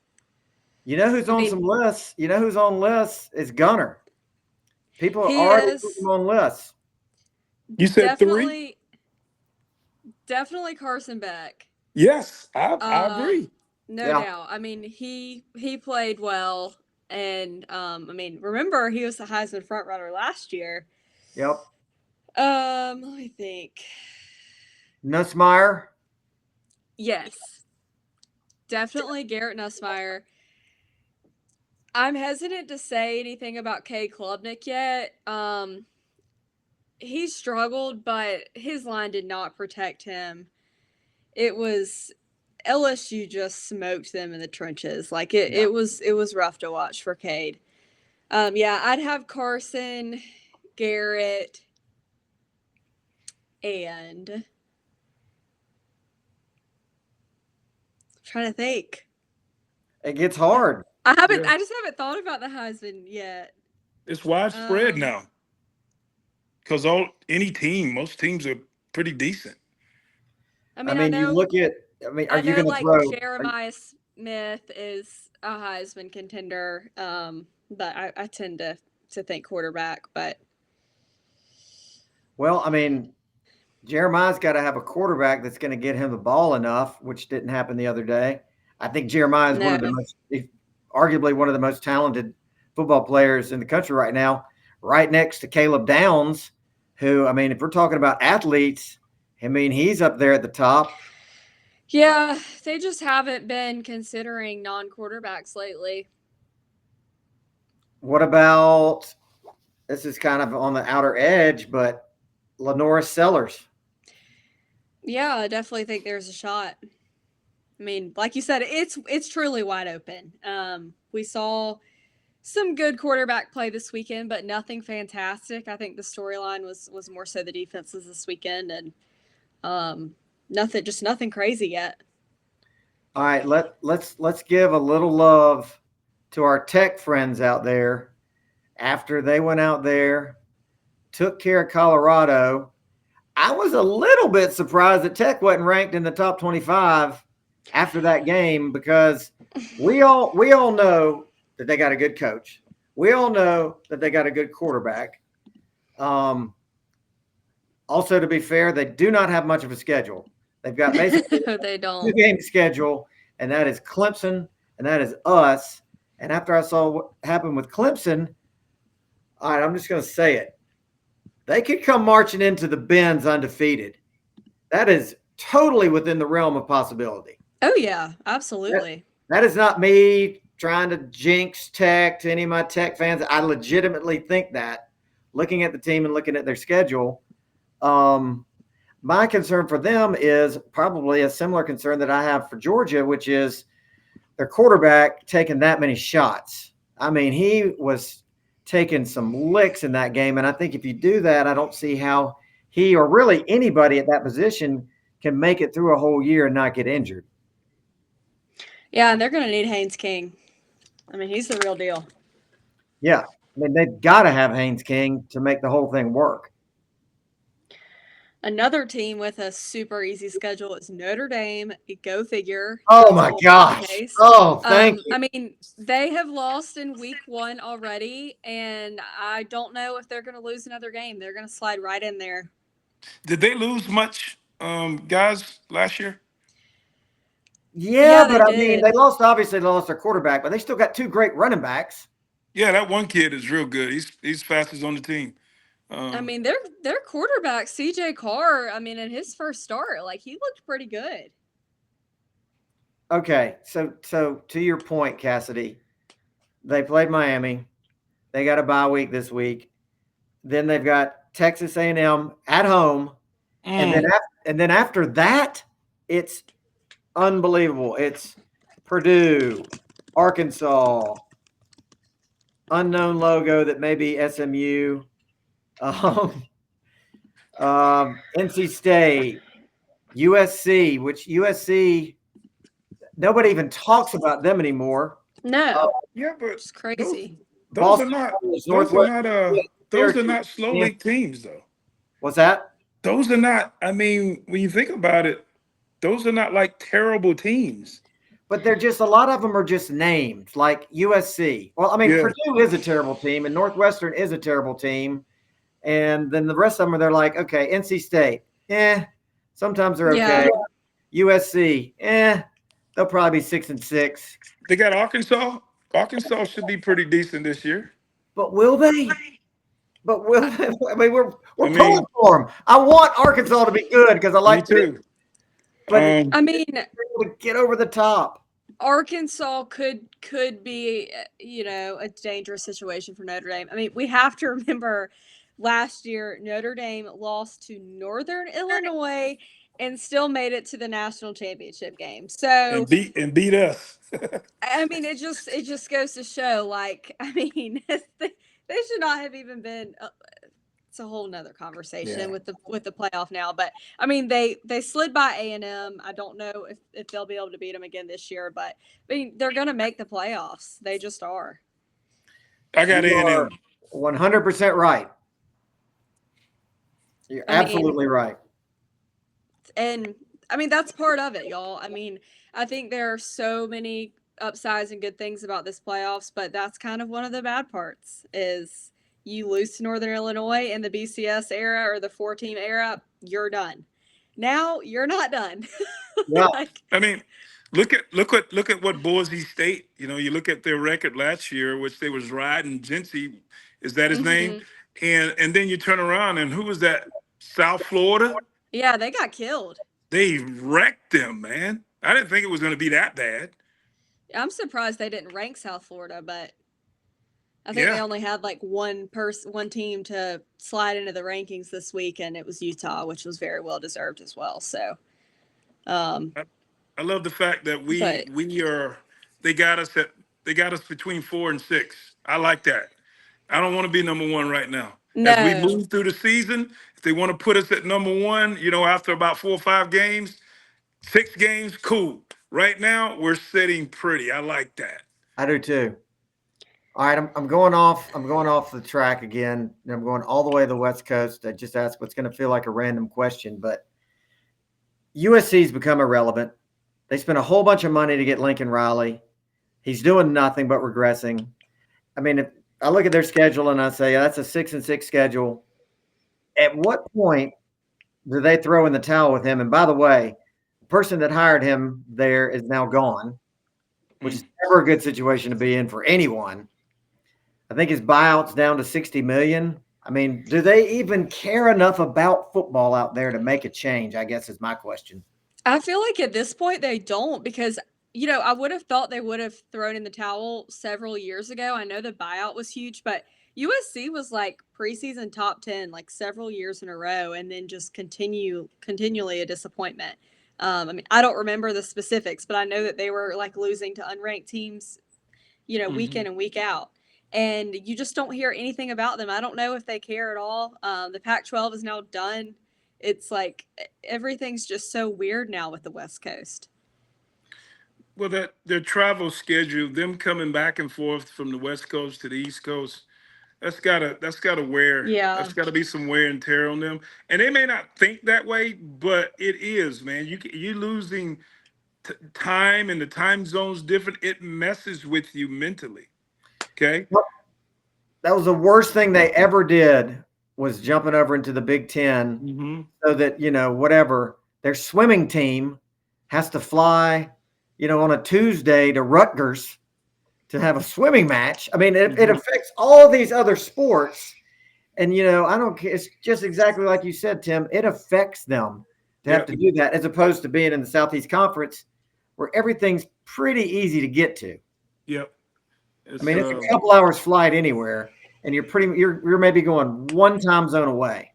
You know who's I on mean, some lists? You know who's on lists? Is Gunner. People are he already putting is him on lists. You said 3? definitely, definitely Carson Beck. Yes, I agree. No Yeah. doubt. I mean, he played well, and I mean, remember he was the Heisman frontrunner last year. Yep. Let me think. Nussmeier. Yes, definitely Garrett Nussmeier. I'm hesitant to say anything about Kay Klubnik yet. He struggled, but his line did not protect him. It was LSU just smoked them in the trenches. Like Yeah. it was rough to watch for Cade. Yeah, I'd have Carson, Garrett, and I'm trying to think. It gets hard. I Yeah. just haven't thought about the Heisman yet. It's widespread Um, now because most teams are pretty decent. I I mean, mean, you look at. Are I you know going to like throw? Jeremiah Smith is a Heisman contender. But I tend to think quarterback, but Well, I mean, Jeremiah's got to have a quarterback that's going to get him the ball enough, which didn't happen the other day. I think Jeremiah is no. arguably one of the most talented football players in the country right now, right next to Caleb Downs, who, I mean, if we're talking about athletes, I mean, he's up there at the top. Yeah, they just haven't been considering non-quarterbacks lately. What about, this is kind of on the outer edge, but Lenora Sellers? Yeah, I definitely think there's a shot. I mean, like you said, it's truly wide open. We saw some good quarterback play this weekend, but nothing fantastic. I think the storyline was more so the defenses this weekend, and nothing crazy yet. All right, let's give a little love to our Tech friends out there. After they went out there, took care of Colorado, I was a little bit surprised that Tech wasn't ranked in the top 25 after that game because we all know that they got a good coach. We all know that they got a good quarterback. Also, to be fair, they do not have much of a schedule. They've got basically No, they a don't. 2-game schedule, and that is Clemson and that is us. And after I saw what happened with Clemson, all right, I'm just going to say it. They could come marching into the Benz undefeated. That is totally within the realm of possibility. Oh yeah, absolutely. That is not me trying to jinx Tech to any of my Tech fans. I legitimately think that, looking at the team and looking at their schedule. My concern for them is probably a similar concern that I have for Georgia, which is their quarterback taking that many shots. I mean, he was taking some licks in that game. And I think if you do that, I don't see how he or really anybody at that position can make it through a whole year and not get injured. Yeah, and they're going to need Haynes King. I mean, he's the real deal. Yeah. I mean, they've got to have Haynes King to make the whole thing work. Another team with a super easy schedule is Notre Dame. Go figure. Oh, my gosh. Oh, thank you. I mean, they have lost in week 1 already, and I don't know if they're going to lose another game. They're going to slide right in there. Did they lose much, guys, last year? Yeah, they but I did. mean, they obviously lost their quarterback, but they still got 2 great running backs. Yeah, that one kid is real good. He's fastest on the team. I mean, their quarterback, CJ Carr, I mean, in his first start, like, he looked pretty good. Okay, so to your point, Cassidy, they played Miami. They got a bye week this week. Then they've got Texas A&M at home, and then after that, it's unbelievable. It's Purdue, Arkansas, unknown logo that may be SMU, NC State, USC, which USC nobody even talks about them anymore. No, Yeah, but it's those crazy. those are Boston not College, those are Northwest, not those are Syracuse. not slow Yeah. league teams though. What's that? Those are not. I mean, when you think about it, those are not like terrible teams. But they're just a lot of them are just names like USC. Well, I mean, Yeah, Purdue is a terrible team, and Northwestern is a terrible team. And then the rest of them are they're like, okay, NC State, sometimes they're Yeah. okay. USC, they'll probably be 6-6. they got Arkansas. Arkansas should be pretty decent this year. But will they? But will they? I mean, I we're pulling mean, for them. I want Arkansas to be good because I me like them, too. but I mean, to get over the top. Arkansas could be, a dangerous situation for Notre Dame. I mean, we have to remember last year Notre Dame lost to Northern Illinois and still made it to the national championship game. And So, beat us. I mean, it just goes to show, like, I mean, they should not have even been. It's a whole nother Yeah. conversation with the playoff now. But I mean, they slid by A&M. I don't know if they'll be able to beat them again this year, but I mean, they're going to make the playoffs. They just are. I got You are A&M. 100% right. You're I mean, absolutely right. and I mean that's part of it, y'all. I mean, I think there are so many upsides and good things about this playoffs, but that's kind of one of the bad parts is you lose to Northern Illinois in the BCS era or the 4-team era, you're done. Now you're not done. Yeah, Like, I mean, look at what Boise State. You know, you look at their record last year, which they was riding Jincy. Is that his name? mhm. And then you turn around and who was that? South Florida. Yeah, they got killed. They wrecked them, man. I didn't think it was going to be that bad. I'm surprised they didn't rank South Florida, but I think they Yeah, only had like one team to slide into the rankings this week, and it was Utah, which was very well deserved as well. So, um, I, I love the fact that but we are. They got us at. They got us between 4 and 6. I like that. I don't want to be number one right now. As we no, move through the season, if they want to put us at number one, after about 4 or 5 games, 6 games, cool. Right now, we're sitting pretty. I like that. I do too. All right, I'm going off. I'm going off the track again. And I'm going all the way to the West Coast. I just asked what's going to feel like a random question, but USC's become irrelevant. They spent a whole bunch of money to get Lincoln Riley. He's doing nothing but regressing. I mean, if I look at their schedule and I say that's a 6-6 schedule, at what point do they throw in the towel with him? And by the way, the person that hired him there is now gone, which is never a good situation to be in for anyone. I think his buyout's down to 60 million. I mean, do they even care enough about football out there to make a change? I guess is my question. I feel like at this point they don't because I would have thought they would have thrown in the towel several years ago. I know the buyout was huge, but USC was like preseason top 10 like several years in a row, and then just continually a disappointment. I mean, I don't remember the specifics, but I know that they were like losing to unranked teams, week Hmm. in and week out. And you just don't hear anything about them. I don't know if they care at all. The Pac-12 is now done. It's like everything's just so weird now with the West Coast. Well, that their travel schedule, them coming back and forth from the West Coast to the East Coast, Yeah. that's gotta be some wear and tear on them. And they may not think that way, but it is, man. You losing time and the time zones different. It messes with you mentally. Okay. That was the worst thing they ever did was jumping over into the Big Ten Hmm. so that, whatever, their swimming team has to fly, on a Tuesday to Rutgers to have a swimming match. I mean, it Hmm. affects all these other sports. And, I don't care. It's just exactly like you said, Tim. It affects them to have Yep. to do that as opposed to being in the Southeast Conference where everything's pretty easy to get to. Yep. I It's mean, it's a couple hours flight anywhere, and you're maybe going one time zone away.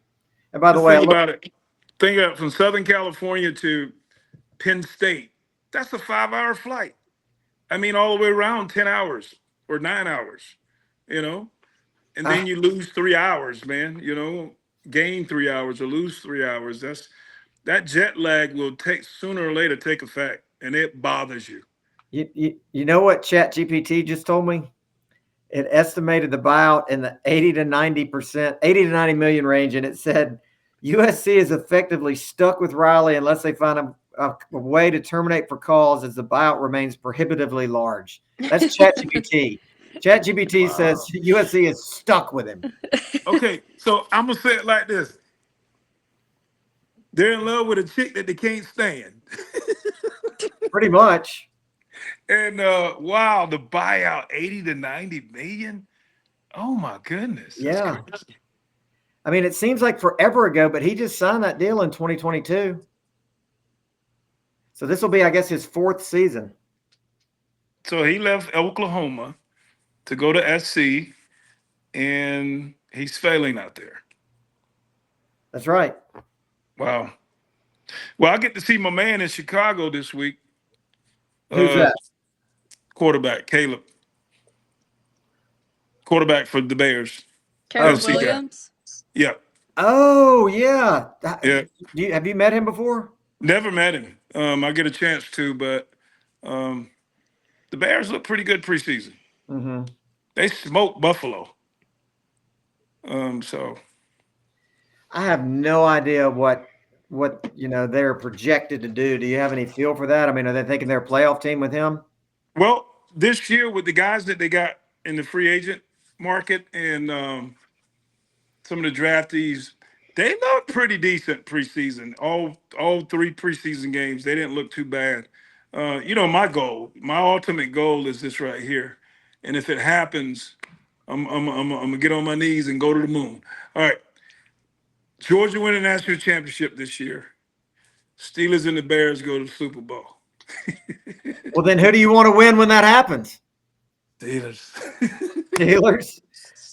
And by the just way, I think look, about it. Think about from Southern California to Penn State. That's a 5 hour flight. I mean, all the way around 10 hours or 9 hours, you know, and I, then you lose 3 hours, man, gain 3 hours or lose 3 hours. That jet lag will take sooner or later take effect and it bothers you. You know what ChatGPT just told me? It estimated the buyout in the 80 to 90%, 80 to 90 million range, and it said USC is effectively stuck with Riley unless they find a way to terminate for cause, as the buyout remains prohibitively large. That's ChatGPT. ChatGPT says USC is stuck with him. Okay, so I'm gonna say it like this: they're in love with a chick that they can't stand. Pretty much. And wow, the buyout 80 to 90 million. Oh my goodness. That's Yeah. crazy. I mean, it seems like forever ago, but he just signed that deal in 2022. So this will be, I guess, his 4th season. So he left Oklahoma to go to SC, and he's failing out there. That's right. Wow. Well, I get to see my man in Chicago this week. Who's that? Quarterback, Caleb. Quarterback for the Bears. Caleb SC guy. Williams. Yeah. Oh, yeah. Yeah. Have you met him before? Never met him. I get a chance to, but the Bears look pretty good preseason. Mm-hmm. They smoked Buffalo. So I have no idea what they're projected to do. Do you have any feel for that? I mean, are they thinking they're a playoff team with him? well, this year with the guys that they got in the free agent market and some of the draftees, they look pretty decent preseason. All 3 preseason games, they didn't look too bad. My ultimate goal is this right here, and if it happens, I'm gonna get on my knees and go to the moon. All right, Georgia win a national championship this year. Steelers and the Bears go to the Super Bowl. Well, then who do you want to win when that happens? Steelers. Steelers.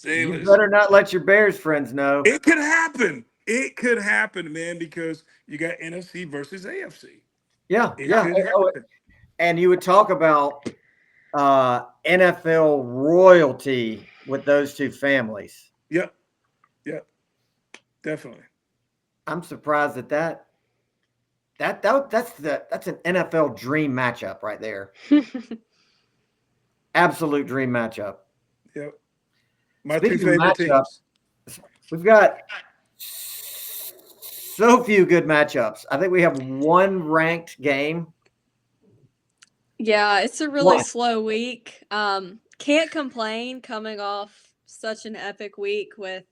You Steelers. better not let your Bears friends know. It could happen. It could happen, man, because you got NFC versus AFC. Yeah, It yeah. could happen. And you would talk about NFL royalty with those two families. Yep. Yep. Definitely. I'm surprised that's an NFL dream matchup right there. Absolute dream matchup. Yep. My Speaking two of favorite matchup, teams. we've got so few good matchups. I think we have one ranked game. Yeah, it's a really slow week. Can't complain coming off such an epic week with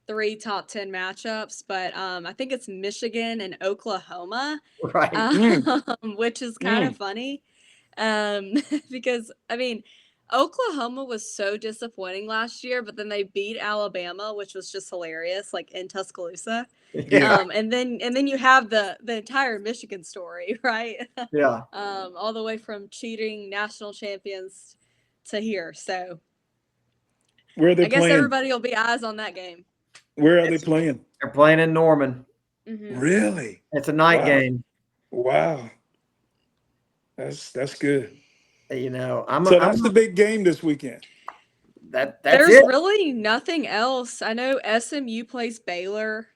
3 top 10 matchups, but I think it's Michigan and Oklahoma, Right. which is kind of funny because, I mean, Oklahoma was so disappointing last year, but then they beat Alabama, which was just hilarious, like in Tuscaloosa. Yeah. And then you have the entire Michigan story, right? Yeah. All the way from cheating national champions to here. So Where are they I guess playing? everybody will be eyes on that game. Where are they playing? They're playing in Norman. Mm-hmm. Really? It's a night Wow. game. Wow. That's good. You know, That's the big game this weekend. That's There's it. really nothing else. I know SMU plays Baylor,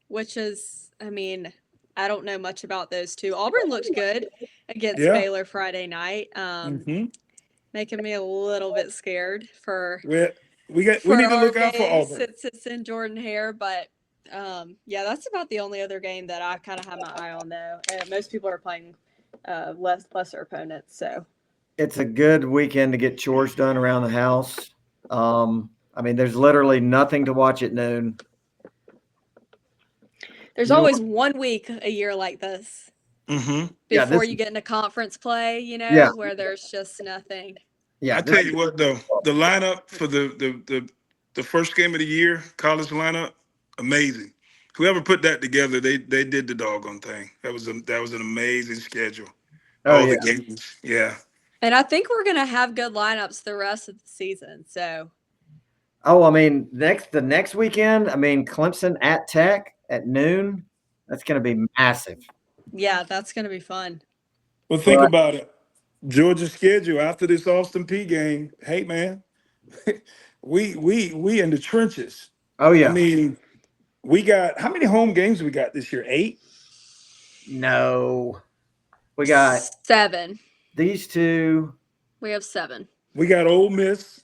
which is, I mean, I don't know much about those two. Auburn looked good against Yeah. Baylor Friday night, Mm-hmm. making me a little bit scared for We need to look out for Auburn. since it's in Jordan Hare, but yeah, that's about the only other game that I kind of have my eye on though. Most people are playing lesser opponents, so It's a good weekend to get chores done around the house. I mean, there's literally nothing to watch at noon. there's always 1 week a year like this. Mm-hmm. Before you get into conference play, where there's just nothing. Yeah, I tell you what, though, the lineup for the first game of the year, college lineup, amazing. Whoever put that together, they did the doggone thing. That was an amazing schedule. All the games, yeah. And I think we're gonna have good lineups the rest of the season. So. Oh, I mean, the next weekend, I mean, Clemson at Tech at noon. That's going to be massive. Yeah, that's going to be fun. Well, think about it. Georgia's schedule after this Austin Peay game. Hey, man, we in the trenches. Oh yeah. I mean, we got how many home games we got this year? 8? No, we got 7. These two. We have 7. We got Ole Miss,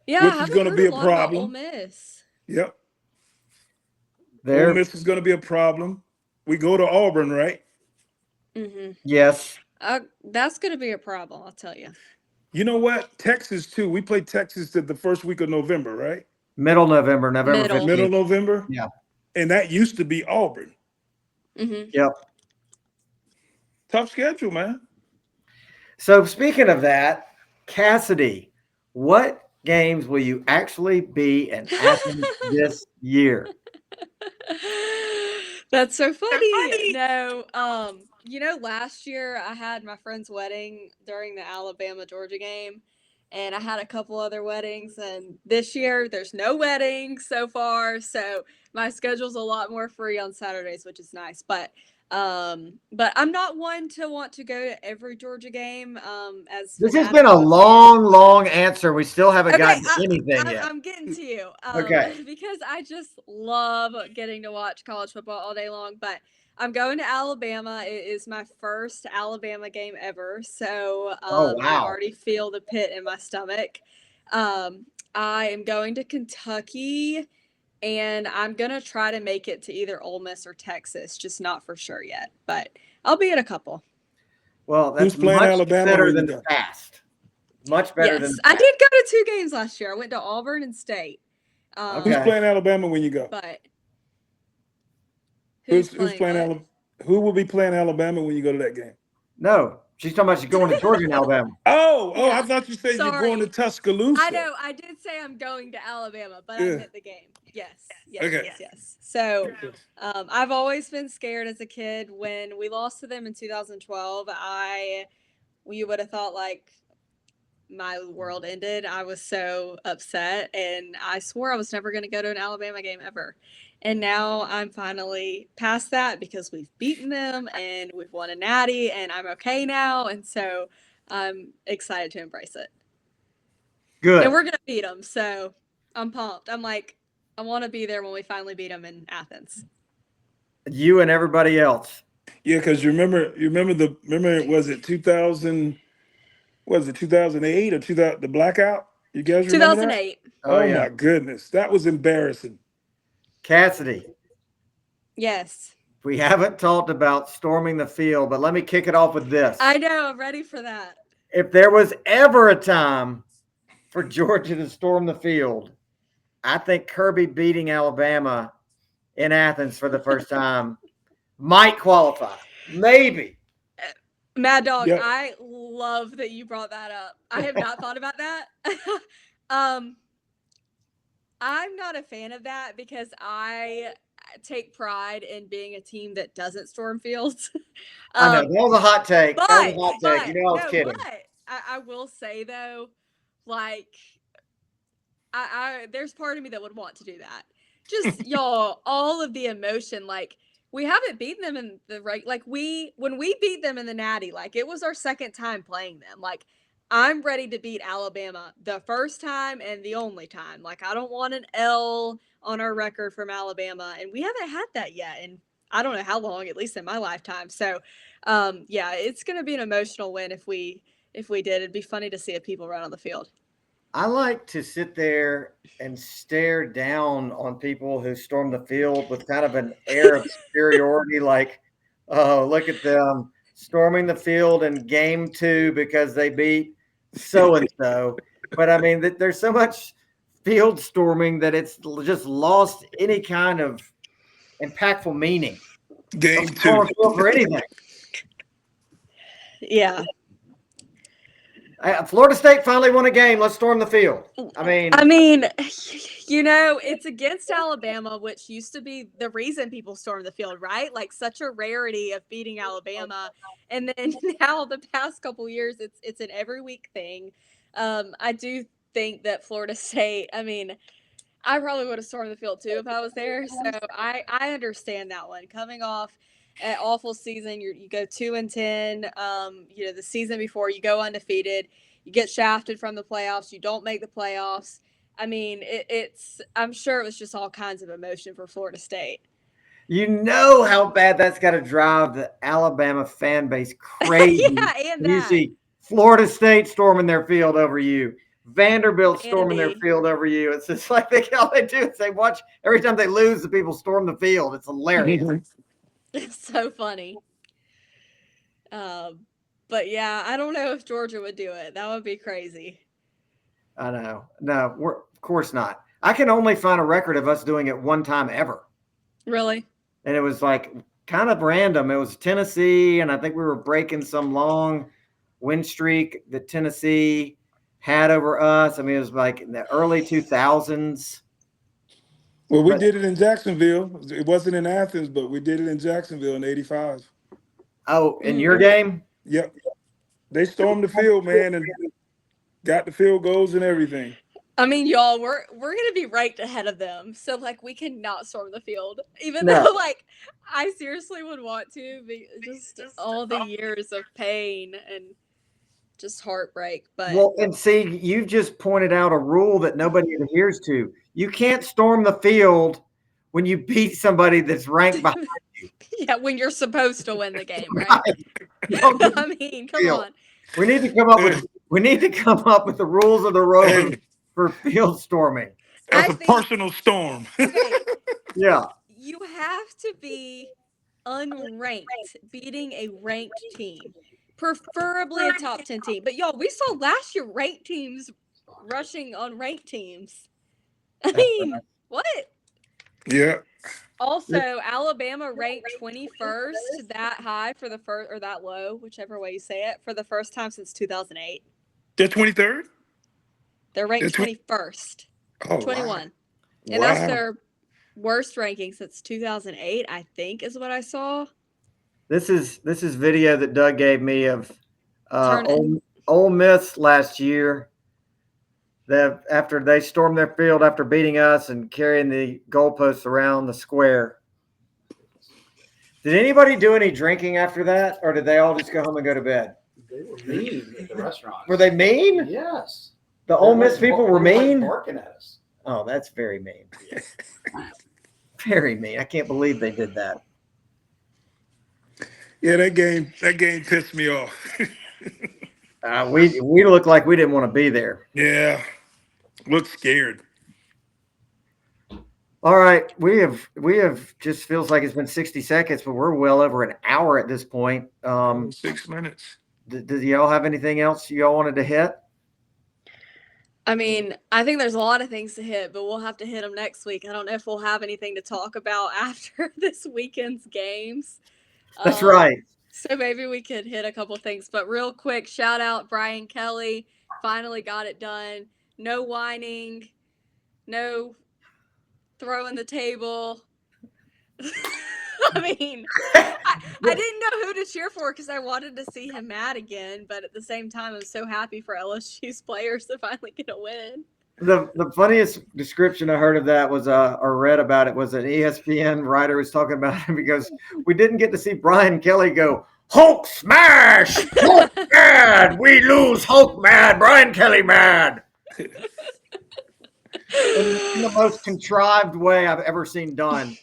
Yeah, I which is haven't going to heard be a a lot about Ole problem. Miss. Yep. Ole There, Miss is going to be a problem. We go to Auburn, right? yes. That's going to be a problem, I'll tell you. You know what? Texas, too. We play Texas the first week of November, right? Middle November, November Middle. Middle 15th. November. Yeah. And that used to be Auburn. Yep. Tough schedule, man. So speaking of that, Cassidy, what games will you actually be in Athens this year? That's so funny. No, last year I had my friend's wedding during the Alabama Georgia game, and I had a couple other weddings. And this year there's no weddings so far, so my schedule's a lot more free on Saturdays, which is nice. But I'm not one to want to go to every Georgia game. As This has fanatic been a of a fan. long answer. We still haven't Okay, gotten anything yet. I'm getting to you. Okay. Because I just love getting to watch college football all day long. But I'm going to Alabama. It is my first Alabama game ever, so Oh, I wow. already feel the pit in my stomach. I am going to Kentucky, and I'm gonna try to make it to either Ole Miss or Texas, just not for sure yet. But I'll be at a couple. Well, Who's that's playing much Alabama better when you than go? fast. Much better than Yes, I fast. did go to 2 games last year. I went to Auburn and State. Who's Okay. playing Alabama when you go? But who's Who's playing playing what? Alabama? Who will be playing Alabama when you go to that game? No, she's talking about she's going to Georgia and Alabama. Oh, I Yeah. thought you said you're going to Sorry. I Tuscaloosa. know. I did say I'm going to Alabama, but I Yeah. meant the game. Yes. Okay. Yes. So, I've always been scared as a kid. When we lost to them in 2012, you would have thought like my world ended. I was so upset, and I swore I was never going to go to an Alabama game ever. And now I'm finally past that because we've beaten them and we've won a natty, and I'm okay now. And so I'm excited to embrace it. Good. And we're going to beat them. So I'm pumped. I'm like, I want to be there when we finally beat them in Athens. You and everybody else. Yeah, because remember was it 2000? Was it 2008 or 2000? The blackout? You guys remember that? 2008. Oh, Oh yeah. my goodness, that was embarrassing. Cassidy, Yes. we haven't talked about storming the field, but let me kick it off with this. I know. I'm ready for that. If there was ever a time for Georgia to storm the field, I think Kirby beating Alabama in Athens for the first time might qualify. Maybe. Mad Dog, Yep. I love that you brought that up. I have not thought about that. I'm not a fan of that because I take pride in being a team that doesn't storm fields. I know. That was a hot take. That was a hot take. But You know I was kidding. I will say though, like I there's part of me that would want to do that. Just y'all, all of the emotion, like we haven't beaten them in the right, like when we beat them in the natty, like it was our second time playing them. Like I'm ready to beat Alabama the first time and the only time. Like I don't want an L on our record from Alabama, and we haven't had that yet. And I don't know how long, at least in my lifetime. So, yeah, it's going to be an emotional win if we did. It'd be funny to see if people run on the field. I like to sit there and stare down on people who storm the field with kind of an air of superiority, like, oh, look at them storming the field in game 2 because they beat so and so. But I mean, there's so much field storming that it's just lost any kind of impactful meaning. Game Don't storm 2. a field for anything. Yeah. Florida State finally won a game. Let's storm the field. I mean, it's against Alabama, which used to be the reason people stormed the field, right? Like such a rarity of beating Alabama, and then now the past couple years, it's an every week thing. I do think that Florida State. I mean, I probably would have stormed the field too if I was there. So I understand that one. Coming off an awful season, you go 2-10. The season before you go undefeated, you get shafted from the playoffs. You don't make the playoffs. I mean, I'm sure it was just all kinds of emotion for Florida State. you know how bad that's got to drive the Alabama fan base crazy. Yeah, and You that. see Florida State storming their field over you. Vanderbilt storming their Vandy. field over you. It's just like all they do is they watch every time they lose, the people storm the field. It's hilarious. It's so funny. But yeah, I don't know if Georgia would do it. That would be crazy. I know. No, of course not. I can only find a record of us doing it one time ever. Really? And it was like kind of random. It was Tennessee, and I think we were breaking some long win streak that Tennessee had over us. I mean, it was like in the early 2000s. Well, we did it in Jacksonville. It wasn't in Athens, but we did it in Jacksonville in '85. Oh, in your game? Yep. They stormed the field, man, and got the field goals and everything. I mean, y'all, we're gonna be ranked ahead of them, so like we cannot storm the field, even No. though like I seriously would want to, be just all the years of pain and just heartbreak. But Well, and see, you've just pointed out a rule that nobody adheres to. You can't storm the field when you beat somebody that's ranked behind you. yeah, when you're supposed to win the game, right? Right. I mean, come Field. on. We need to come up with the rules of the road for field storming. That's I a think- personal storm. Okay, Yeah. you have to be unranked, beating a ranked team, preferably a top 10 team. But y'all, we saw last year ranked teams rushing on ranked teams. I mean, what? Yeah. Also, Alabama ranked 21st, that high for the first, or that low, whichever way you say it, for the first time since 2008. They're 23rd? They're ranked They're 21st, Oh, 21. wow. And that's their worst ranking since 2008, I think, is what I saw. This is video that Doug gave me of Turn it. Ole Miss last year. That after they stormed their field after beating us and carrying the goalposts around the square. Did anybody do any drinking after that, or did they all just go home and go to bed? They were mean at the restaurant. Were they mean? Yes. The Ole Miss people were mean? Barking at us. Oh, that's very mean. Very mean. I can't believe they did that. Yeah, that game pissed me off. We looked like we didn't want to be there. Yeah. Looked scared. All right, we have just feels like it's been 60 seconds, but we're well over an hour at this point. 6 minutes. Do y'all have anything else y'all wanted to hit? I mean, I think there's a lot of things to hit, but we'll have to hit them next week. I don't know if we'll have anything to talk about after this weekend's games. That's right. So maybe we could hit a couple things. But real quick, shout out Brian Kelly. Finally got it done. No whining. No throwing the table. I mean, I didn't know who to cheer for because I wanted to see him mad again. But at the same time, I'm so happy for LSU's players to finally get a win. The funniest description I heard of that was or read about it was an ESPN writer was talking about him because we didn't get to see Brian Kelly go Hulk smash, Hulk mad, we lose, Hulk mad, Brian Kelly mad. In the most contrived way I've ever seen done.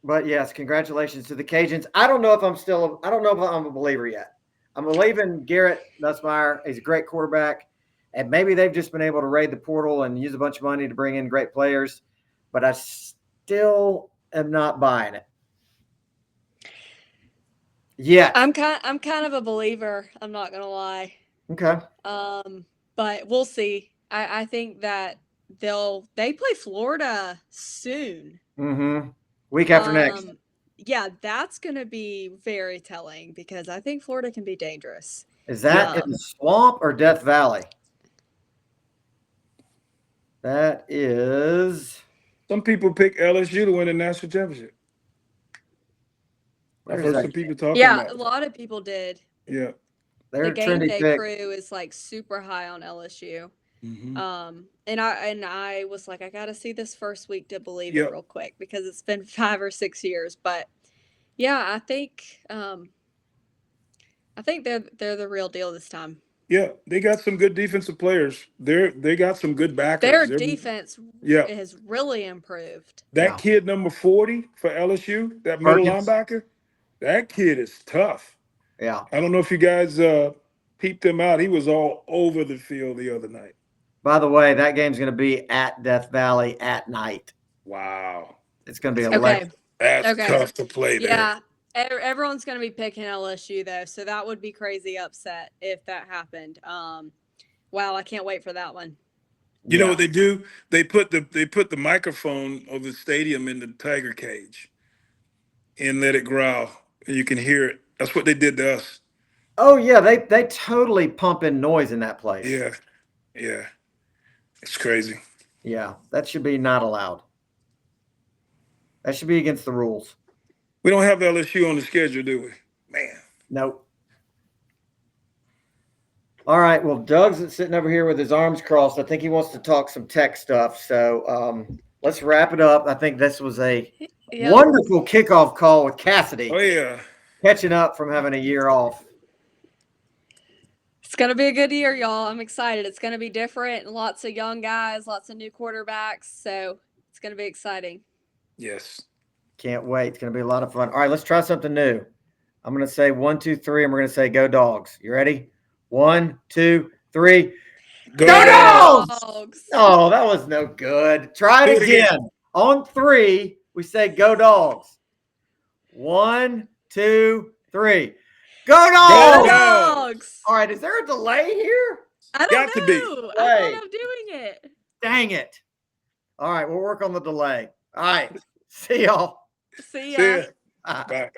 But yes, congratulations to the Cajuns. I don't know if I'm a believer yet. I'm believing Garrett Nussmeier. He's a great quarterback. And maybe they've just been able to raid the portal and use a bunch of money to bring in great players. But I still am not buying it. Yeah. I'm kind of a believer. I'm not gonna lie. Okay. But we'll see. I think that they play Florida soon. Mm-hmm. Week after next. Yeah, that's gonna be very telling because I think Florida can be dangerous. Is that in the Swamp or Death Valley? That is. Some people pick LSU to win the national championship. I heard some people talking about a lot of people did. Yeah. They're the game day pick. crew is like super high on LSU. Mm-hmm. And I was like, I gotta see this first week to believe Yep. it real quick because it's been 5 or 6 years. But yeah, I think they're the real deal this time. Yeah, they got some good defensive players. They got some good backers. Their defense Yeah. has really improved. That Yeah. kid number 40 for LSU, that middle Perkins. linebacker, that kid is tough. Yeah. I don't know if you guys peeped him out. He was all over the field the other night. By the way, that game's going to be at Death Valley at night. Wow. It's going to be Okay. electric. That's Okay. tough to play there. Yeah. Everyone's going to be picking LSU though, so that would be crazy upset if that happened. Wow, I can't wait for that one. You know what they do? They put the microphone of the stadium in the tiger cage and let it growl, and you can hear it. That's what they did to us. Oh yeah, they totally pump in noise in that place. Yeah, yeah, it's crazy. Yeah, that should be not allowed. That should be against the rules. We don't have LSU on the schedule, do we? Man. Nope. All right. Well, Doug's sitting over here with his arms crossed. I think he wants to talk some tech stuff. So let's wrap it up. I think this was a wonderful kickoff call with Cassidy. Oh yeah. Catching up from having a year off. It's going to be a good year, y'all. I'm excited. It's going to be different. Lots of young guys, lots of new quarterbacks. So it's going to be exciting. Yes. Can't wait. It's going to be a lot of fun. All right, let's try something new. I'm going to say 1, 2, 3, and we're going to say go Dogs. You ready? 1, 2, 3. Go Dogs! Oh, that was no good. Try it again. On 3, we say go Dogs. 1, 2, 3. Go Dogs! Go Dogs! All right, is there a delay here? I don't know. To be. I thought I'm doing it. Dang it. All right, we'll work on the delay. All right. See y'all. See ya. See ya. Bye.